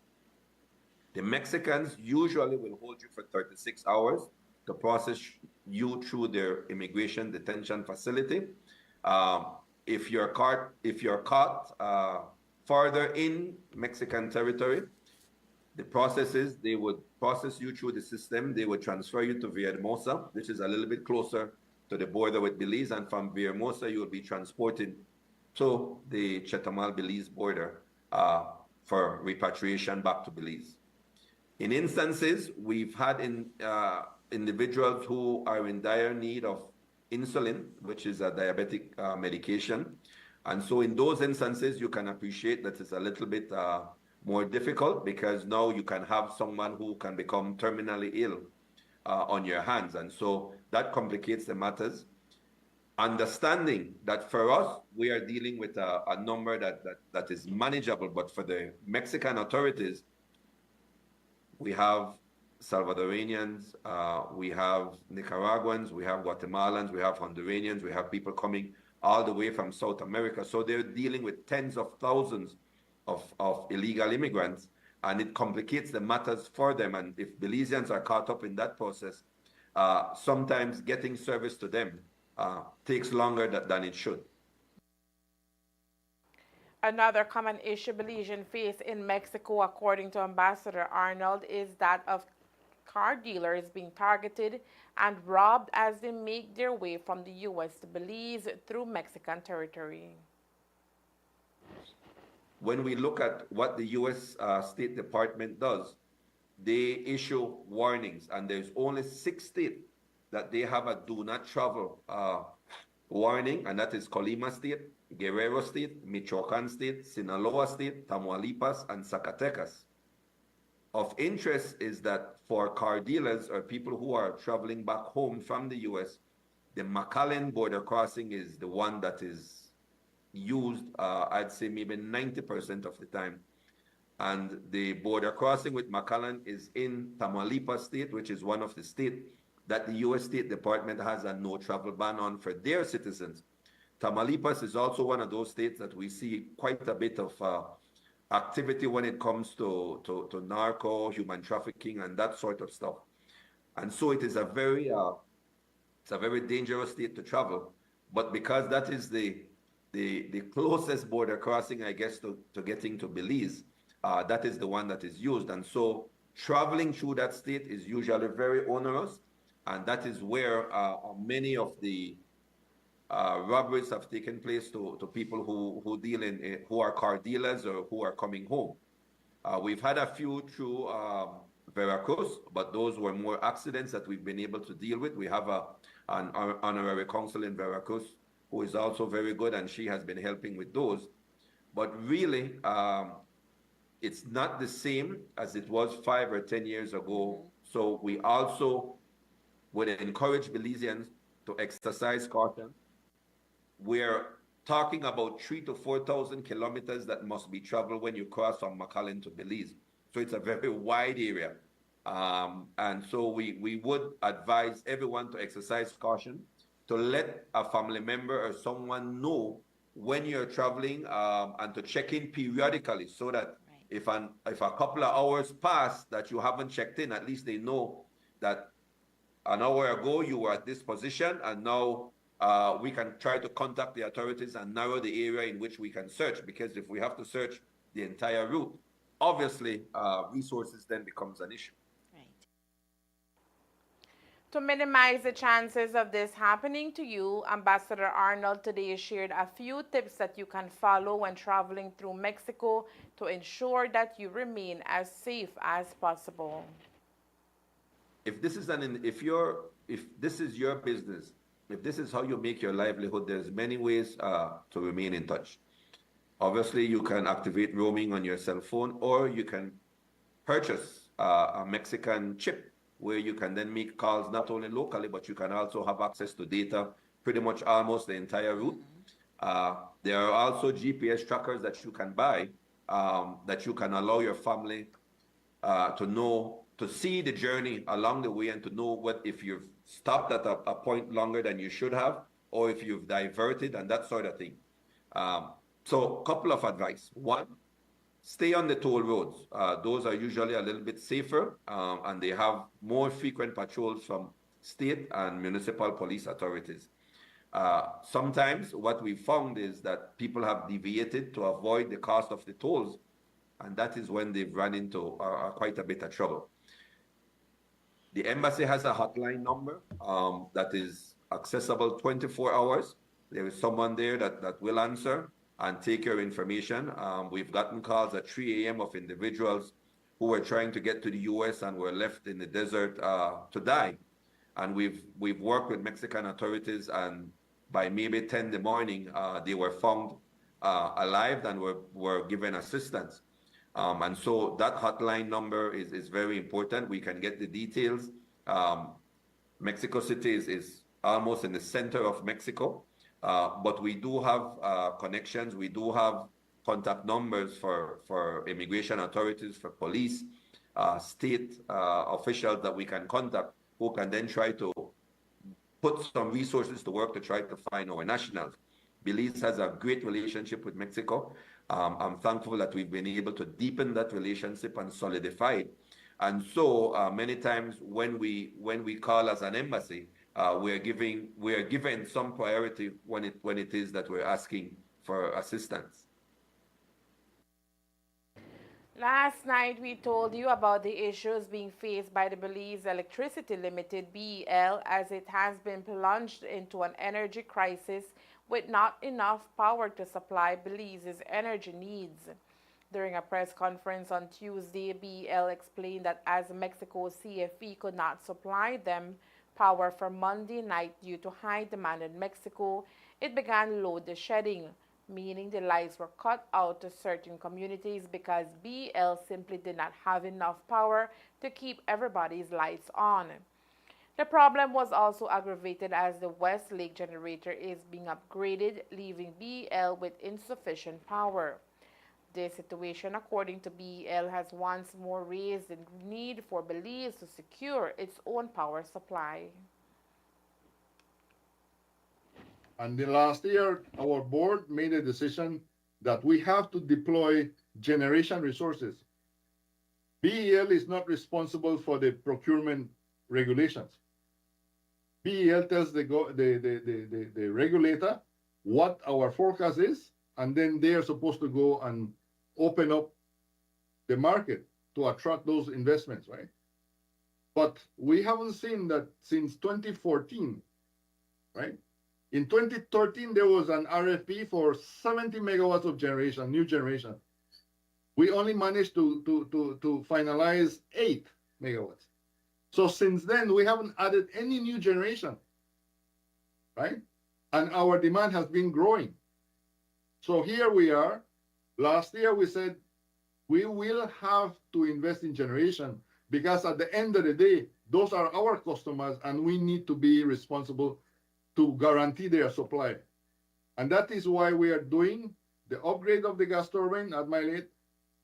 The Mexicans usually will hold you for 36 hours to process you through their immigration detention facility. If you're caught further in Mexican territory, the process is they would process you through the system. They would transfer you to Villahermosa, which is a little bit closer to the border with Belize, and from Villahermosa you will be transported to the Chetumal Belize border for repatriation back to Belize. In instances, we've had individuals who are in dire need of insulin, which is a diabetic medication. And so in those instances, you can appreciate that it's a little bit more difficult, because now you can have someone who can become terminally ill on your hands. And so that complicates the matters. Understanding that for us, we are dealing with a number that is manageable, but for the Mexican authorities, we have Salvadorians, we have Nicaraguans, we have Guatemalans, we have Honduranians, we have people coming all the way from South America. So they're dealing with tens of thousands of illegal immigrants, and it complicates the matters for them. And if Belizeans are caught up in that process, sometimes getting service to them takes longer than it should. Another common issue Belizeans face in Mexico, according to Ambassador Arnold, is that of car dealers being targeted and robbed as they make their way from the U.S. to Belize through Mexican territory. When we look at what the U.S. State Department does, they issue warnings, and there's only 6 states that they have a do not travel warning, and that is Colima State, Guerrero State, Michoacan State, Sinaloa State, Tamaulipas, and Zacatecas. Of interest is that for car dealers or people who are traveling back home from the U.S., the McAllen border crossing is the one that is used, I'd say maybe 90% of the time. And the border crossing with McAllen is in Tamaulipas State, which is one of the states that the U.S. State Department has a no travel ban on for their citizens. Tamaulipas is also one of those states that we see quite a bit of activity when it comes to narco, human trafficking, and that sort of stuff. And so it is a very dangerous state to travel. But because that is the closest border crossing, I guess, to getting to Belize, that is the one that is used. And so traveling through that state is usually very onerous, and that is where many of the robberies have taken place to people who deal who are car dealers or who are coming home. We've had a few through Veracruz, but those were more accidents that we've been able to deal with. We have an honorary consul in Veracruz who is also very good, and she has been helping with those. But really, it's not the same as it was 5 or 10 years ago. So we also would encourage Belizeans to exercise caution. We're talking about 3,000 to 4,000 kilometers that must be traveled when you cross from McAllen to Belize. So it's a very wide area. And so we would advise everyone to exercise caution, to let a family member or someone know when you're traveling, and to check in periodically, so that if a couple of hours pass that you haven't checked in, at least they know that an hour ago you were at this position, and now we can try to contact the authorities and narrow the area in which we can search. Because if we have to search the entire route, obviously resources then becomes an issue. To minimize the chances of this happening to you, Ambassador Arnold today shared a few tips that you can follow when traveling through Mexico to ensure that you remain as safe as possible. If this is your business, if this is how you make your livelihood, there's many ways to remain in touch. Obviously, you can activate roaming on your cell phone, or you can purchase a Mexican chip where you can then make calls not only locally, but you can also have access to data pretty much almost the entire route. There are also GPS trackers that you can buy that you can allow your family to know, to see the journey along the way and to know what if you've stopped at a point longer than you should have, or if you've diverted and that sort of thing. So a couple of advice. One, stay on the toll roads. Those are usually a little bit safer and they have more frequent patrols from state and municipal police authorities. Sometimes what we found is that people have deviated to avoid the cost of the tolls, and that is when they've run into quite a bit of trouble. The embassy has a hotline number that is accessible 24 hours. There is someone there that will answer and take your information. We've gotten calls at 3 a.m. of individuals who were trying to get to the US and were left in the desert to die. And we've worked with Mexican authorities, and by maybe 10 in the morning, they were found alive and were given assistance. And so that hotline number is very important. We can get the details. Mexico City is almost in the center of Mexico, but we do have connections. We do have contact numbers for immigration authorities, for police, state officials that we can contact, who can then try to put some resources to work to try to find our nationals. Belize has a great relationship with Mexico. I'm thankful that we've been able to deepen that relationship and solidify it. And so many times when we call as an embassy, we are given some priority when it is that we're asking for assistance. Last night, we told you about the issues being faced by the Belize Electricity Limited, BEL, as it has been plunged into an energy crisis with not enough power to supply Belize's energy needs. During a press conference on Tuesday, BEL explained that as Mexico's CFE could not supply them power for Monday night due to high demand in Mexico, it began load shedding, meaning the lights were cut out to certain communities because BL simply did not have enough power to keep everybody's lights on. The problem was also aggravated as the West Lake generator is being upgraded, leaving BL with insufficient power. This situation, according to BL, has once more raised the need for Belize to secure its own power supply. And the last year, our board made a decision that we have to deploy generation resources. BEL is not responsible for the procurement regulations. BEL tells the regulator what our forecast is, and then they are supposed to go and open up the market to attract those investments, right? But we haven't seen that since 2014, right? In 2013, there was an RFP for 70 megawatts of generation, new generation. We only managed to finalize 8 megawatts. So since then, we haven't added any new generation, right? And our demand has been growing. So here we are. Last year, we said we will have to invest in generation because at the end of the day, those are our customers and we need to be responsible to guarantee their supply. And that is why we are doing the upgrade of the gas turbine at Milet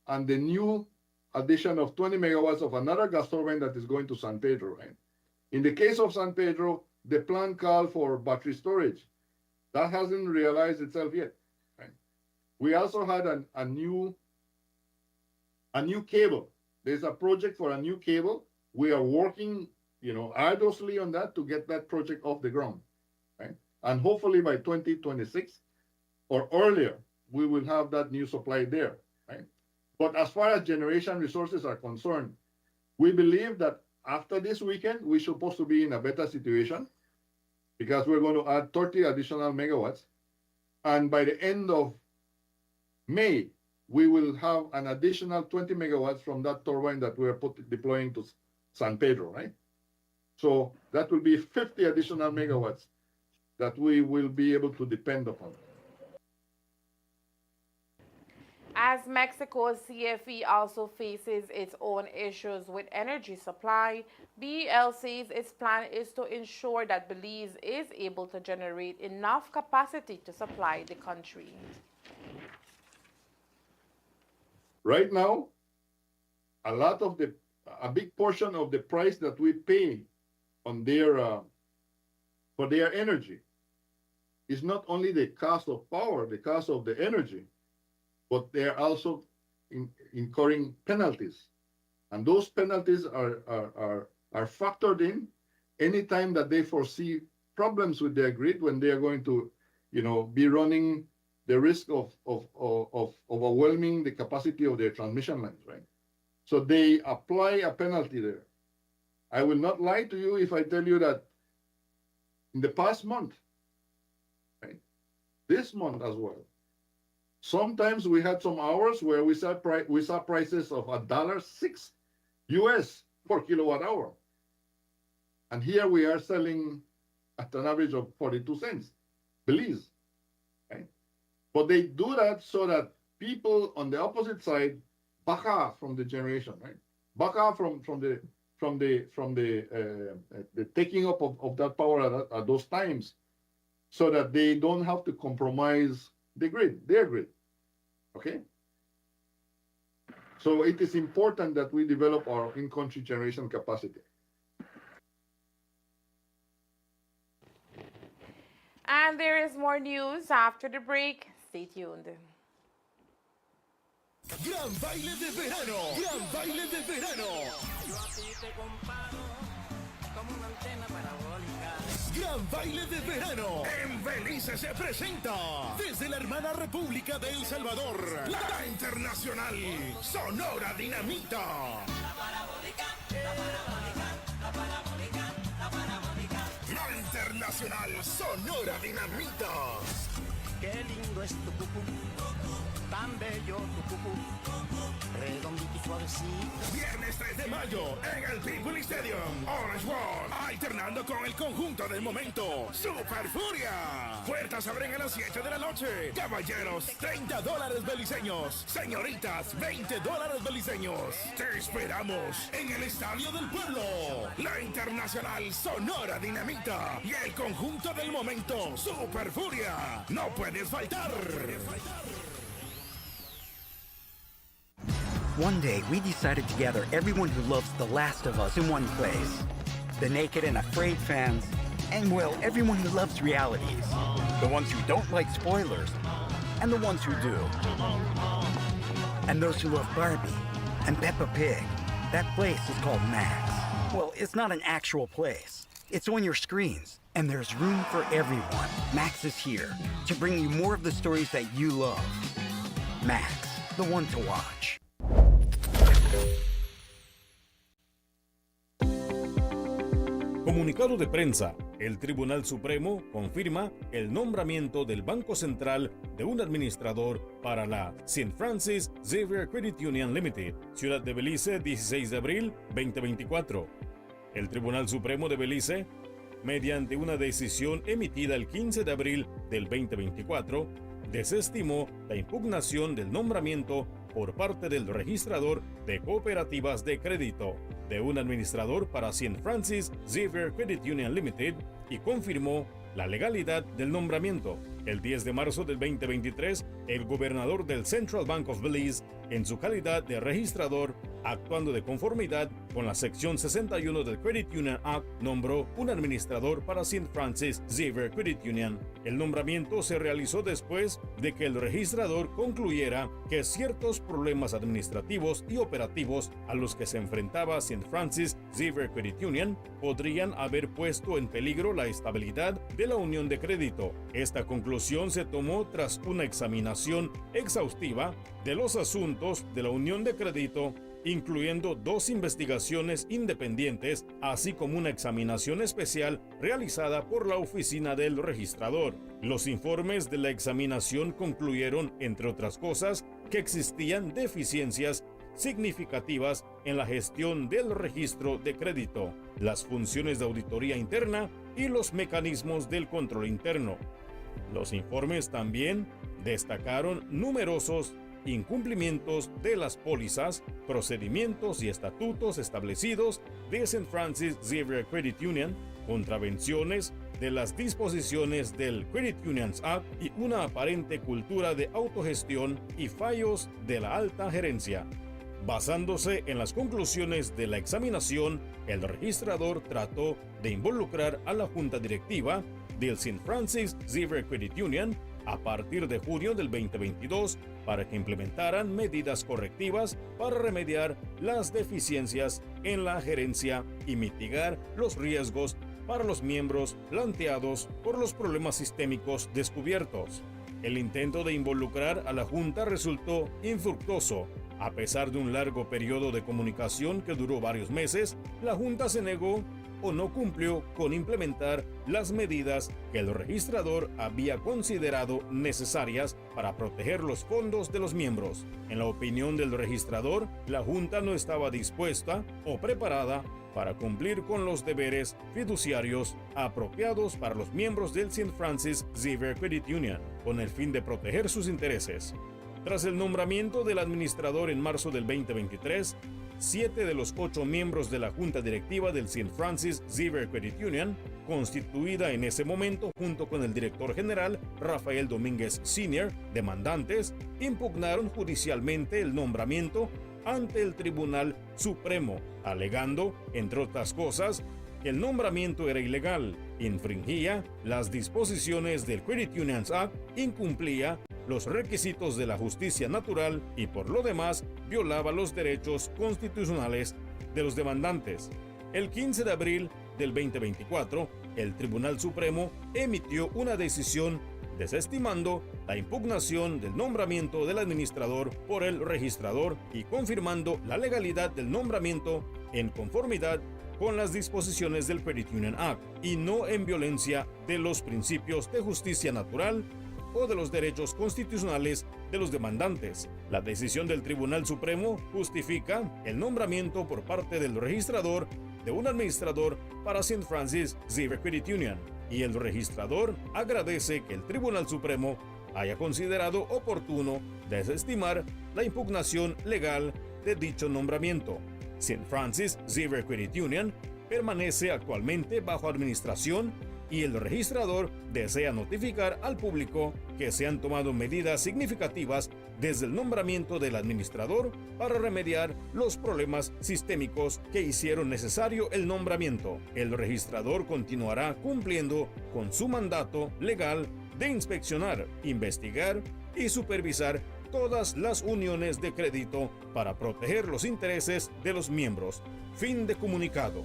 and the new addition of 20 megawatts of another gas turbine that is going to San Pedro, right? In the case of San Pedro, the plan called for battery storage. That hasn't realized itself yet, right? We also had a new cable. There's a project for a new cable. We are working, arduously on that to get that project off the ground. Right? And hopefully by 2026 or earlier, we will have that new supply there. Right? But as far as generation resources are concerned, we believe that after this weekend, we're supposed to be in a better situation because we're going to add 30 additional megawatts. And by the end of May, we will have an additional 20 megawatts from that turbine that we're deploying to San Pedro, right? So that will be 50 additional megawatts that we will be able to depend upon. As Mexico's CFE also faces its own issues with energy supply, BEL says its plan is to ensure that Belize is able to generate enough capacity to supply the country. Right now, a big portion of the price that we pay on for their energy is not only the cost of power, the cost of the energy, but they're also incurring penalties. And those penalties are factored in anytime that they foresee problems with their grid when they are going to, be running the risk of overwhelming the capacity of their transmission lines, right? So they apply a penalty there. I will not lie to you if I tell you that in the past month, right, this month as well, sometimes we had some hours where we saw prices of $1.06 US per kilowatt hour. And here we are selling at an average of 42 cents, Belize, right? But they do that so that people on the opposite side back off from the generation, right? Back off from the taking up of that power at those times, so that they don't have to compromise the grid, their grid, okay? So it is important that we develop our in-country generation capacity. And there is more news after the break. Stay tuned. Gran baile de verano, gran baile de verano. Yo a ti te comparo como una antena parabólica. Gran baile de verano. En Belice se presenta desde la hermana República de El Salvador, la internacional Sonora Dinamita. La parabólica, la parabólica, la parabólica, la parabólica. La internacional Sonora Dinamita. Qué lindo es tu cucú, tan bello tu cucú, redondito y suavecito. Viernes 3 de mayo en el People Stadium, Orange World, alternando con el conjunto del momento, Super Furia. Puertas abren a las 7 de la noche. Caballeros, $30 beliceños. Señoritas, $20 beliceños. Te esperamos en el Estadio del Pueblo. La internacional Sonora Dinamita y el conjunto del momento, Super Furia. No puedes faltar. One day, we decided to gather everyone who loves The Last of Us in one place. The naked and afraid fans, and well, everyone who loves realities. The ones who don't like spoilers, and the ones who do. And those who love Barbie and Peppa Pig. That place is called Max. Well, it's not an actual place. It's on your screens, and there's room for everyone. Max is here to bring you more of the stories that you love. Max, the one to watch. Comunicado de prensa. El Tribunal Supremo confirma el nombramiento del Banco Central de un administrador para la St. Francis Xavier Credit Union Limited, Ciudad de Belice, 16 de abril 2024. El Tribunal Supremo de Belice, mediante una decisión emitida el 15 de abril del 2024, desestimó la impugnación del nombramiento por parte del registrador de cooperativas de crédito de un administrador para St. Francis Xavier Credit Union Limited y confirmó la legalidad del nombramiento. El 10 de marzo del 2023, el gobernador del Central Bank of Belize, en su calidad de registrador, actuando de conformidad con la sección 61 del Credit Union Act, nombró un administrador para St. Francis Xavier Credit Union. El nombramiento se realizó después de que el registrador concluyera que ciertos problemas administrativos y operativos a los que se enfrentaba St. Francis Xavier Credit Union podrían haber puesto en peligro la estabilidad de la unión de crédito. Esta conclusión se tomó tras una examinación exhaustiva de los asuntos de la unión de crédito, incluyendo 2 investigaciones independientes, así como una examinación especial realizada por la oficina del registrador. Los informes de la examinación concluyeron, entre otras cosas, que existían deficiencias significativas en la gestión del registro de crédito, las funciones de auditoría interna y los mecanismos del control interno. Los informes también destacaron numerosos incumplimientos de las pólizas, procedimientos y estatutos establecidos de St. Francis Xavier Credit Union, contravenciones de las disposiciones del Credit Unions Act y una aparente cultura de autogestión y fallos de la alta gerencia. Basándose en las conclusiones de la examinación, el registrador trató de involucrar a la junta directiva del St. Francis Xavier Credit Union a partir de junio del 2022 para que implementaran medidas correctivas para remediar las deficiencias en la gerencia y mitigar los riesgos para los miembros planteados por los problemas sistémicos descubiertos. El intento de involucrar a la Junta resultó infructuoso. A pesar de un largo periodo de comunicación que duró varios meses, la Junta se negó o no cumplió con implementar las medidas que el registrador había considerado necesarias para proteger los fondos de los miembros. En la opinión del registrador, la Junta no estaba dispuesta o preparada para cumplir con los deberes fiduciarios apropiados para los miembros del St. Francis Xavier Credit Union, con el fin de proteger sus intereses. Tras el nombramiento del administrador en marzo del 2023, 7 de los 8 miembros de la junta directiva del St. Francis Xavier Credit Union, constituida en ese momento junto con el director general Rafael Domínguez Sr., demandantes, impugnaron judicialmente el nombramiento ante el Tribunal Supremo, alegando, entre otras cosas, que el nombramiento era ilegal, infringía las disposiciones del Credit Unions Act, incumplía los requisitos de la justicia natural y por lo demás violaba los derechos constitucionales de los demandantes. El 15 de abril del 2024, el Tribunal Supremo emitió una decisión desestimando la impugnación del nombramiento del administrador por el registrador y confirmando la legalidad del nombramiento en conformidad con las disposiciones del Credit Union Act y no en violencia de los principios de justicia natural o de los derechos constitucionales de los demandantes. La decisión del Tribunal Supremo justifica el nombramiento por parte del registrador de un administrador para St. Francis Xavier Credit Union, y el registrador agradece que el Tribunal Supremo haya considerado oportuno desestimar la impugnación legal de dicho nombramiento. St. Francis Xavier Credit Union permanece actualmente bajo administración y el registrador desea notificar al público que se han tomado medidas significativas desde el nombramiento del administrador para remediar los problemas sistémicos que hicieron necesario el nombramiento. El registrador continuará cumpliendo con su mandato legal de inspeccionar, investigar y supervisar todas las uniones de crédito para proteger los intereses de los miembros. Fin de comunicado.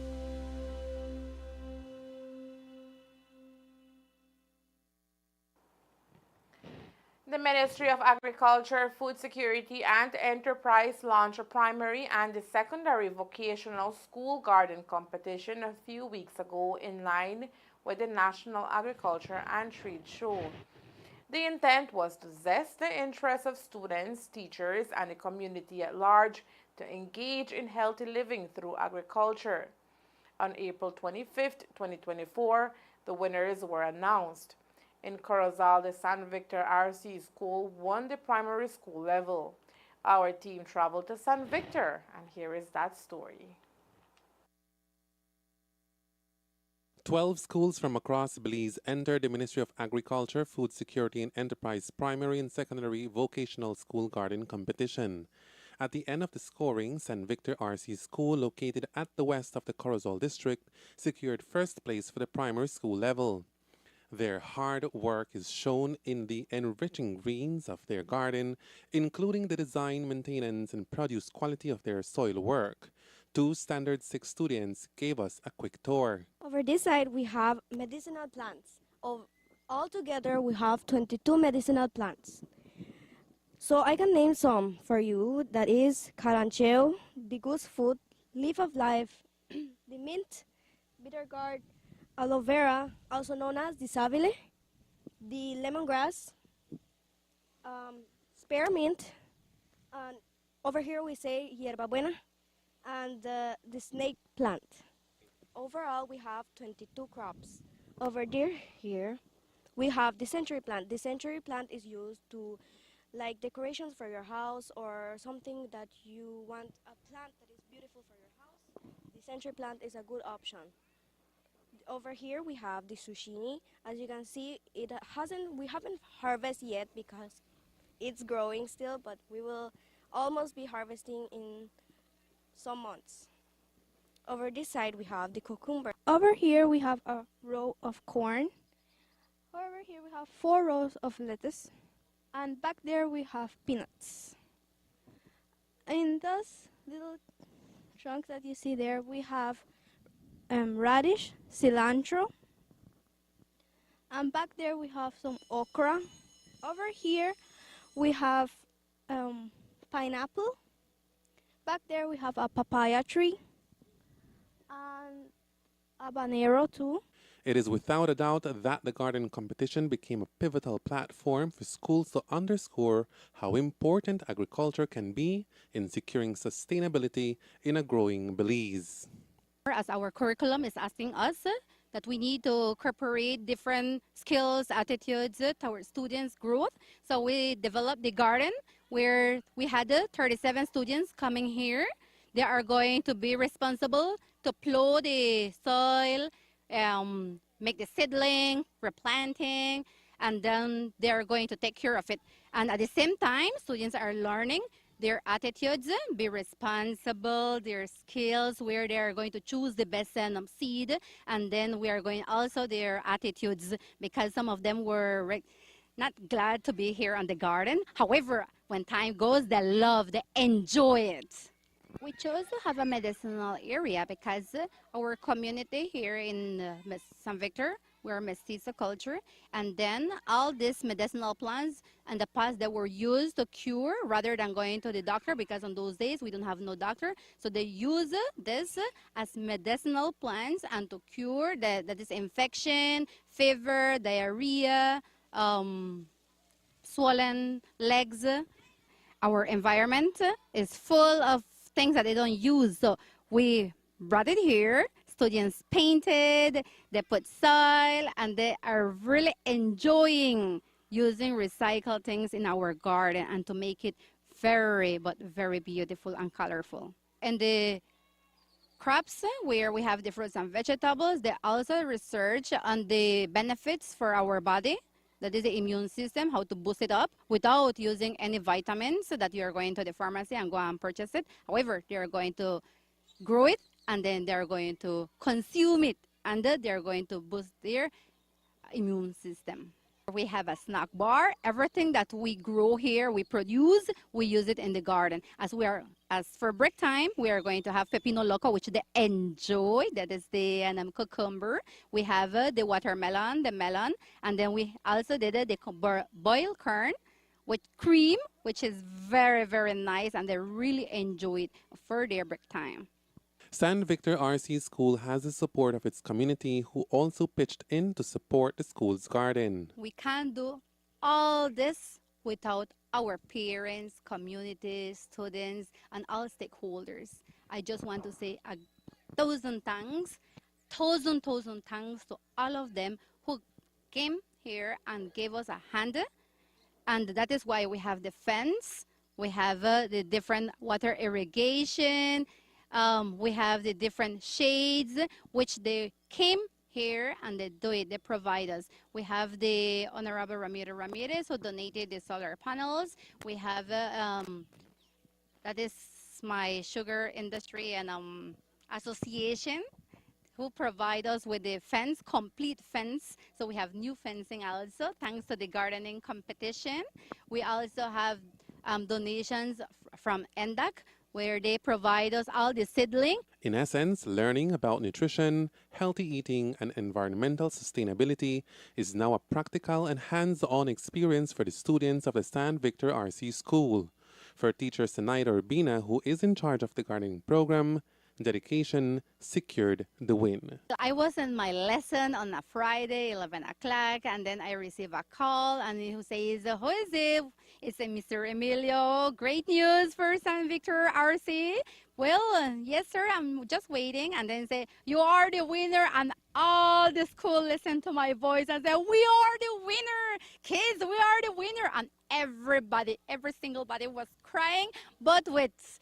The Ministry of Agriculture, Food Security and Enterprise launched a primary and a secondary vocational school garden competition a few weeks ago in line with the National Agriculture and Trade Show. The intent was to zest the interest of students, teachers, and the community at large to engage in healthy living through agriculture. On April 25, 2024, the winners were announced. In Corozal, the San Victor RC School won the primary school level. Our team traveled to San Victor, and here is that story. 12 schools from across Belize entered the Ministry of Agriculture, Food Security and Enterprise primary and secondary vocational school garden competition. At the end of the scoring, San Victor RC School, located at the west of the Corozal district, secured first place for the primary school level. Their hard work is shown in the enriching greens of their garden, including the design, maintenance, and produce quality of their soil work. 2 Standard 6 students gave us a quick tour. Over this side, we have medicinal plants. Altogether, we have 22 medicinal plants. So I can name some for you. That is carancheo, the goose foot, leaf of life, the mint, bitter gourd, aloe vera, also known as the savile, the lemongrass, spearmint, and over here we say hierba buena, and the snake plant. Overall, we have 22 crops. Over here, we have the century plant. The century plant is used to like decorations for your house or something that you want a plant that is beautiful for your house, the century plant is a good option. Over here we have the zucchini. As you can see, we haven't harvested yet because it's growing still, but we will almost be harvesting in some months. Over this side we have the cucumber. Over here we have a row of corn. Over here we have 4 rows of lettuce. And back there we have peanuts. In those little trunks that you see there, we have radish, cilantro. And back there we have some okra. Over here we have pineapple. Back there we have a papaya tree and habanero too. It is without a doubt that the garden competition became a pivotal platform for schools to underscore how important agriculture can be in securing sustainability in a growing Belize. As our curriculum is asking us that we need to incorporate different skills, attitudes towards students' growth. So we developed the garden where we had 37 students coming here. They are going to be responsible to plow the soil, make the seedling, replanting, and then they are going to take care of it. And at the same time, students are learning their attitudes, be responsible, their skills, where they are going to choose the best seed, and then we are going also their attitudes, because some of them were not glad to be here on the garden. However, when time goes, they love, they enjoy it. We chose to have a medicinal area because our community here in San Victor, we're mestizo culture, and then all these medicinal plants in the past that were used to cure rather than going to the doctor, because on those days we don't have no doctor, so they use this as medicinal plants and to cure that is infection, fever, diarrhea, swollen legs. Our environment is full of things that they don't use, so we brought it here. Students painted, they put soil, and they are really enjoying using recycled things in our garden and to make it very, but very beautiful and colorful. And the crops where we have the fruits and vegetables, they also research on the benefits for our body. That is the immune system, how to boost it up without using any vitamins that you are going to the pharmacy and go and purchase it. However, they are going to grow it and then they are going to consume it and they are going to boost their immune system. We have a snack bar. Everything that we grow here, we produce, we use it in the garden. As for break time, we are going to have pepino loco, which they enjoy. That is the cucumber. We have the watermelon, the melon, and then we also did the boiled corn with cream, which is very, very nice, and they really enjoy it for their break time. San Victor RC School has the support of its community, who also pitched in to support the school's garden. We can't do all this without our parents, community, students, and all stakeholders. I just want to say 1,000 thanks, thousand thanks to all of them who came here and gave us a hand. And that is why we have the fence, we have the different water irrigation, we have the different shades, which they came here and they do it, they provide us. We have the Honorable Ramirez who donated the solar panels. We have, that is my sugar industry and association, who provide us with the fence, complete fence. So we have new fencing also, thanks to the gardening competition. We also have donations from NDAC, where they provide us all the seedling. In essence, learning about nutrition, healthy eating, and environmental sustainability is now a practical and hands-on experience for the students of the San Victor RC School. For teacher Sanaida Urbina, who is in charge of the gardening program, dedication secured the win. I was in my lesson on a Friday, 11 o'clock, and then I received a call, and he says, who is it? It's Mr. Emilio. Great news for San Victor RC. Well, yes, sir. I'm just waiting, and then say, "You are the winner," and all the school listen to my voice and say, "We are the winner, kids. We are the winner," and everybody, every single body was crying, but with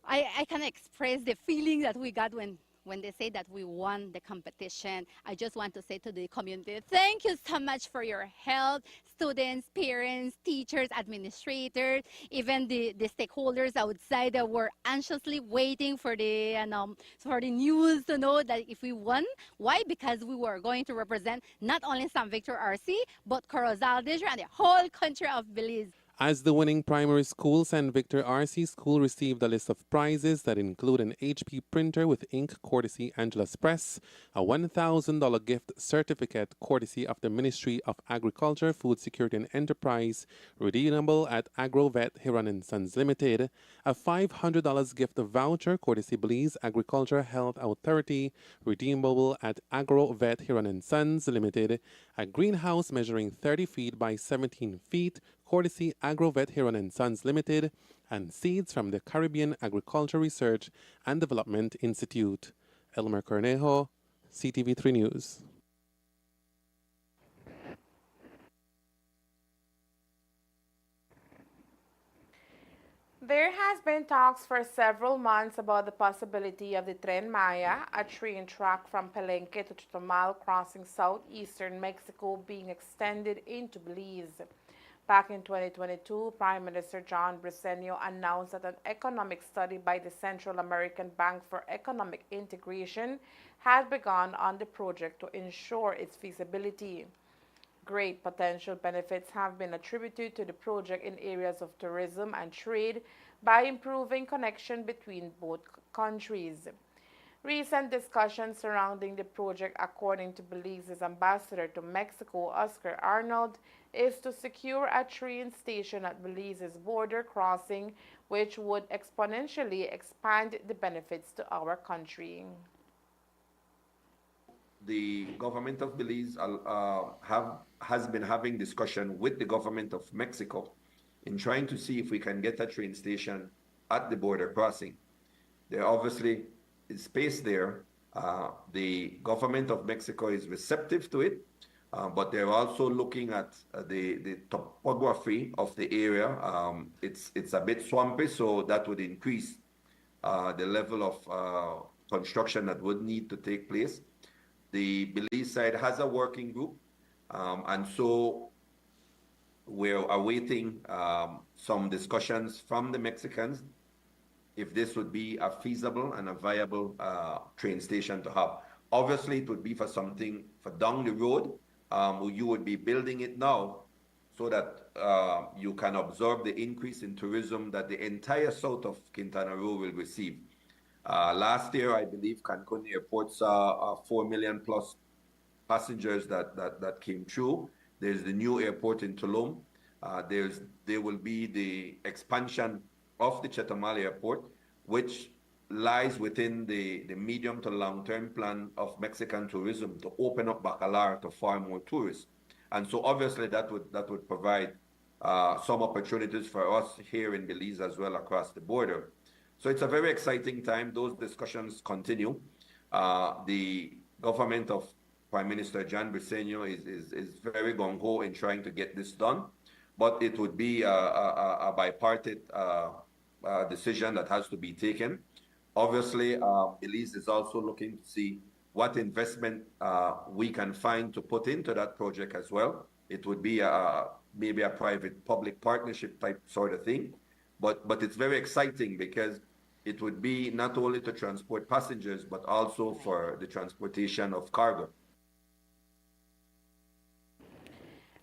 I can express the feeling that we got when they say that we won the competition. I just want to say to the community, thank you so much for your help, students, parents, teachers, administrators, even the stakeholders outside that were anxiously waiting for the news to know that if we won. Why? Because we were going to represent not only San Victor RC, but Corozal District and the whole country of Belize. As the winning primary school, St. Victor RC School received a list of prizes that include an HP printer with ink courtesy Angela's Press, a $1,000 gift certificate courtesy of the Ministry of Agriculture, Food Security and Enterprise, redeemable at Agrovet Hiron and Sons Limited, a $500 gift voucher courtesy Belize Agriculture Health Authority, redeemable at Agrovet Hiron and Sons Limited, a greenhouse measuring 30 feet by 17 feet, courtesy Agrovet Hiron and Sons Limited, and seeds from the Caribbean Agriculture Research and Development Institute. Elmer Cornejo, Ctv3 News. There has been talks for several months about the possibility of the Tren Maya, a train track from Palenque to Chetumal crossing southeastern Mexico, being extended into Belize. Back in 2022, Prime Minister John Briceño announced that an economic study by the Central American Bank for Economic Integration had begun on the project to ensure its feasibility. Great potential benefits have been attributed to the project in areas of tourism and trade by improving connection between both countries. Recent discussions surrounding the project, according to Belize's ambassador to Mexico, Oscar Arnold, is to secure a train station at Belize's border crossing, which would exponentially expand the benefits to our country. The government of Belize has been having discussion with the government of Mexico in trying to see if we can get a train station at the border crossing. There obviously is space there. The government of Mexico is receptive to it, but they're also looking at the topography of the area. It's a bit swampy, so that would increase the level of construction that would need to take place. The Belize side has a working group, and so we're awaiting some discussions from the Mexicans if this would be a feasible and a viable train station to have. Obviously, it would be for something for down the road. You would be building it now so that you can absorb the increase in tourism that the entire south of Quintana Roo will receive. Last year, I believe Cancun Airport saw 4 million plus passengers that came through. There's the new airport in Tulum. There will be the expansion of the Chetumal Airport, which lies within the medium to long-term plan of Mexican tourism to open up Bacalar to far more tourists. And so obviously that would provide some opportunities for us here in Belize as well across the border. So it's a very exciting time. Those discussions continue. The government of Prime Minister John Briceño is very gung-ho in trying to get this done, but it would be a bipartite decision that has to be taken. Obviously, Belize is also looking to see what investment we can find to put into that project as well. It would be maybe a private-public partnership type sort of thing, but it's very exciting because it would be not only to transport passengers, but also for the transportation of cargo.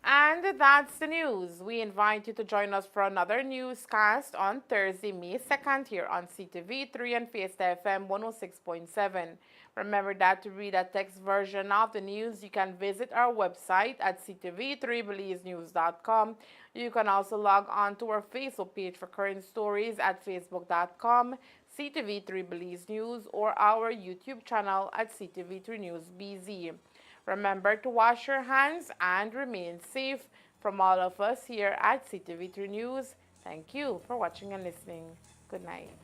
And that's the news. We invite you to join us for another newscast on Thursday, May 2nd here on Ctv3 and Fiesta FM 106.7. Remember that to read a text version of the news, you can visit our website at ctv3belizenews.com. You can also log on to our Facebook page for current stories at facebook.com, Ctv3 Belize News, or our YouTube channel at Ctv3 News BZ. Remember to wash your hands and remain safe. From all of us here at Ctv3 News, thank you for watching and listening. Good night.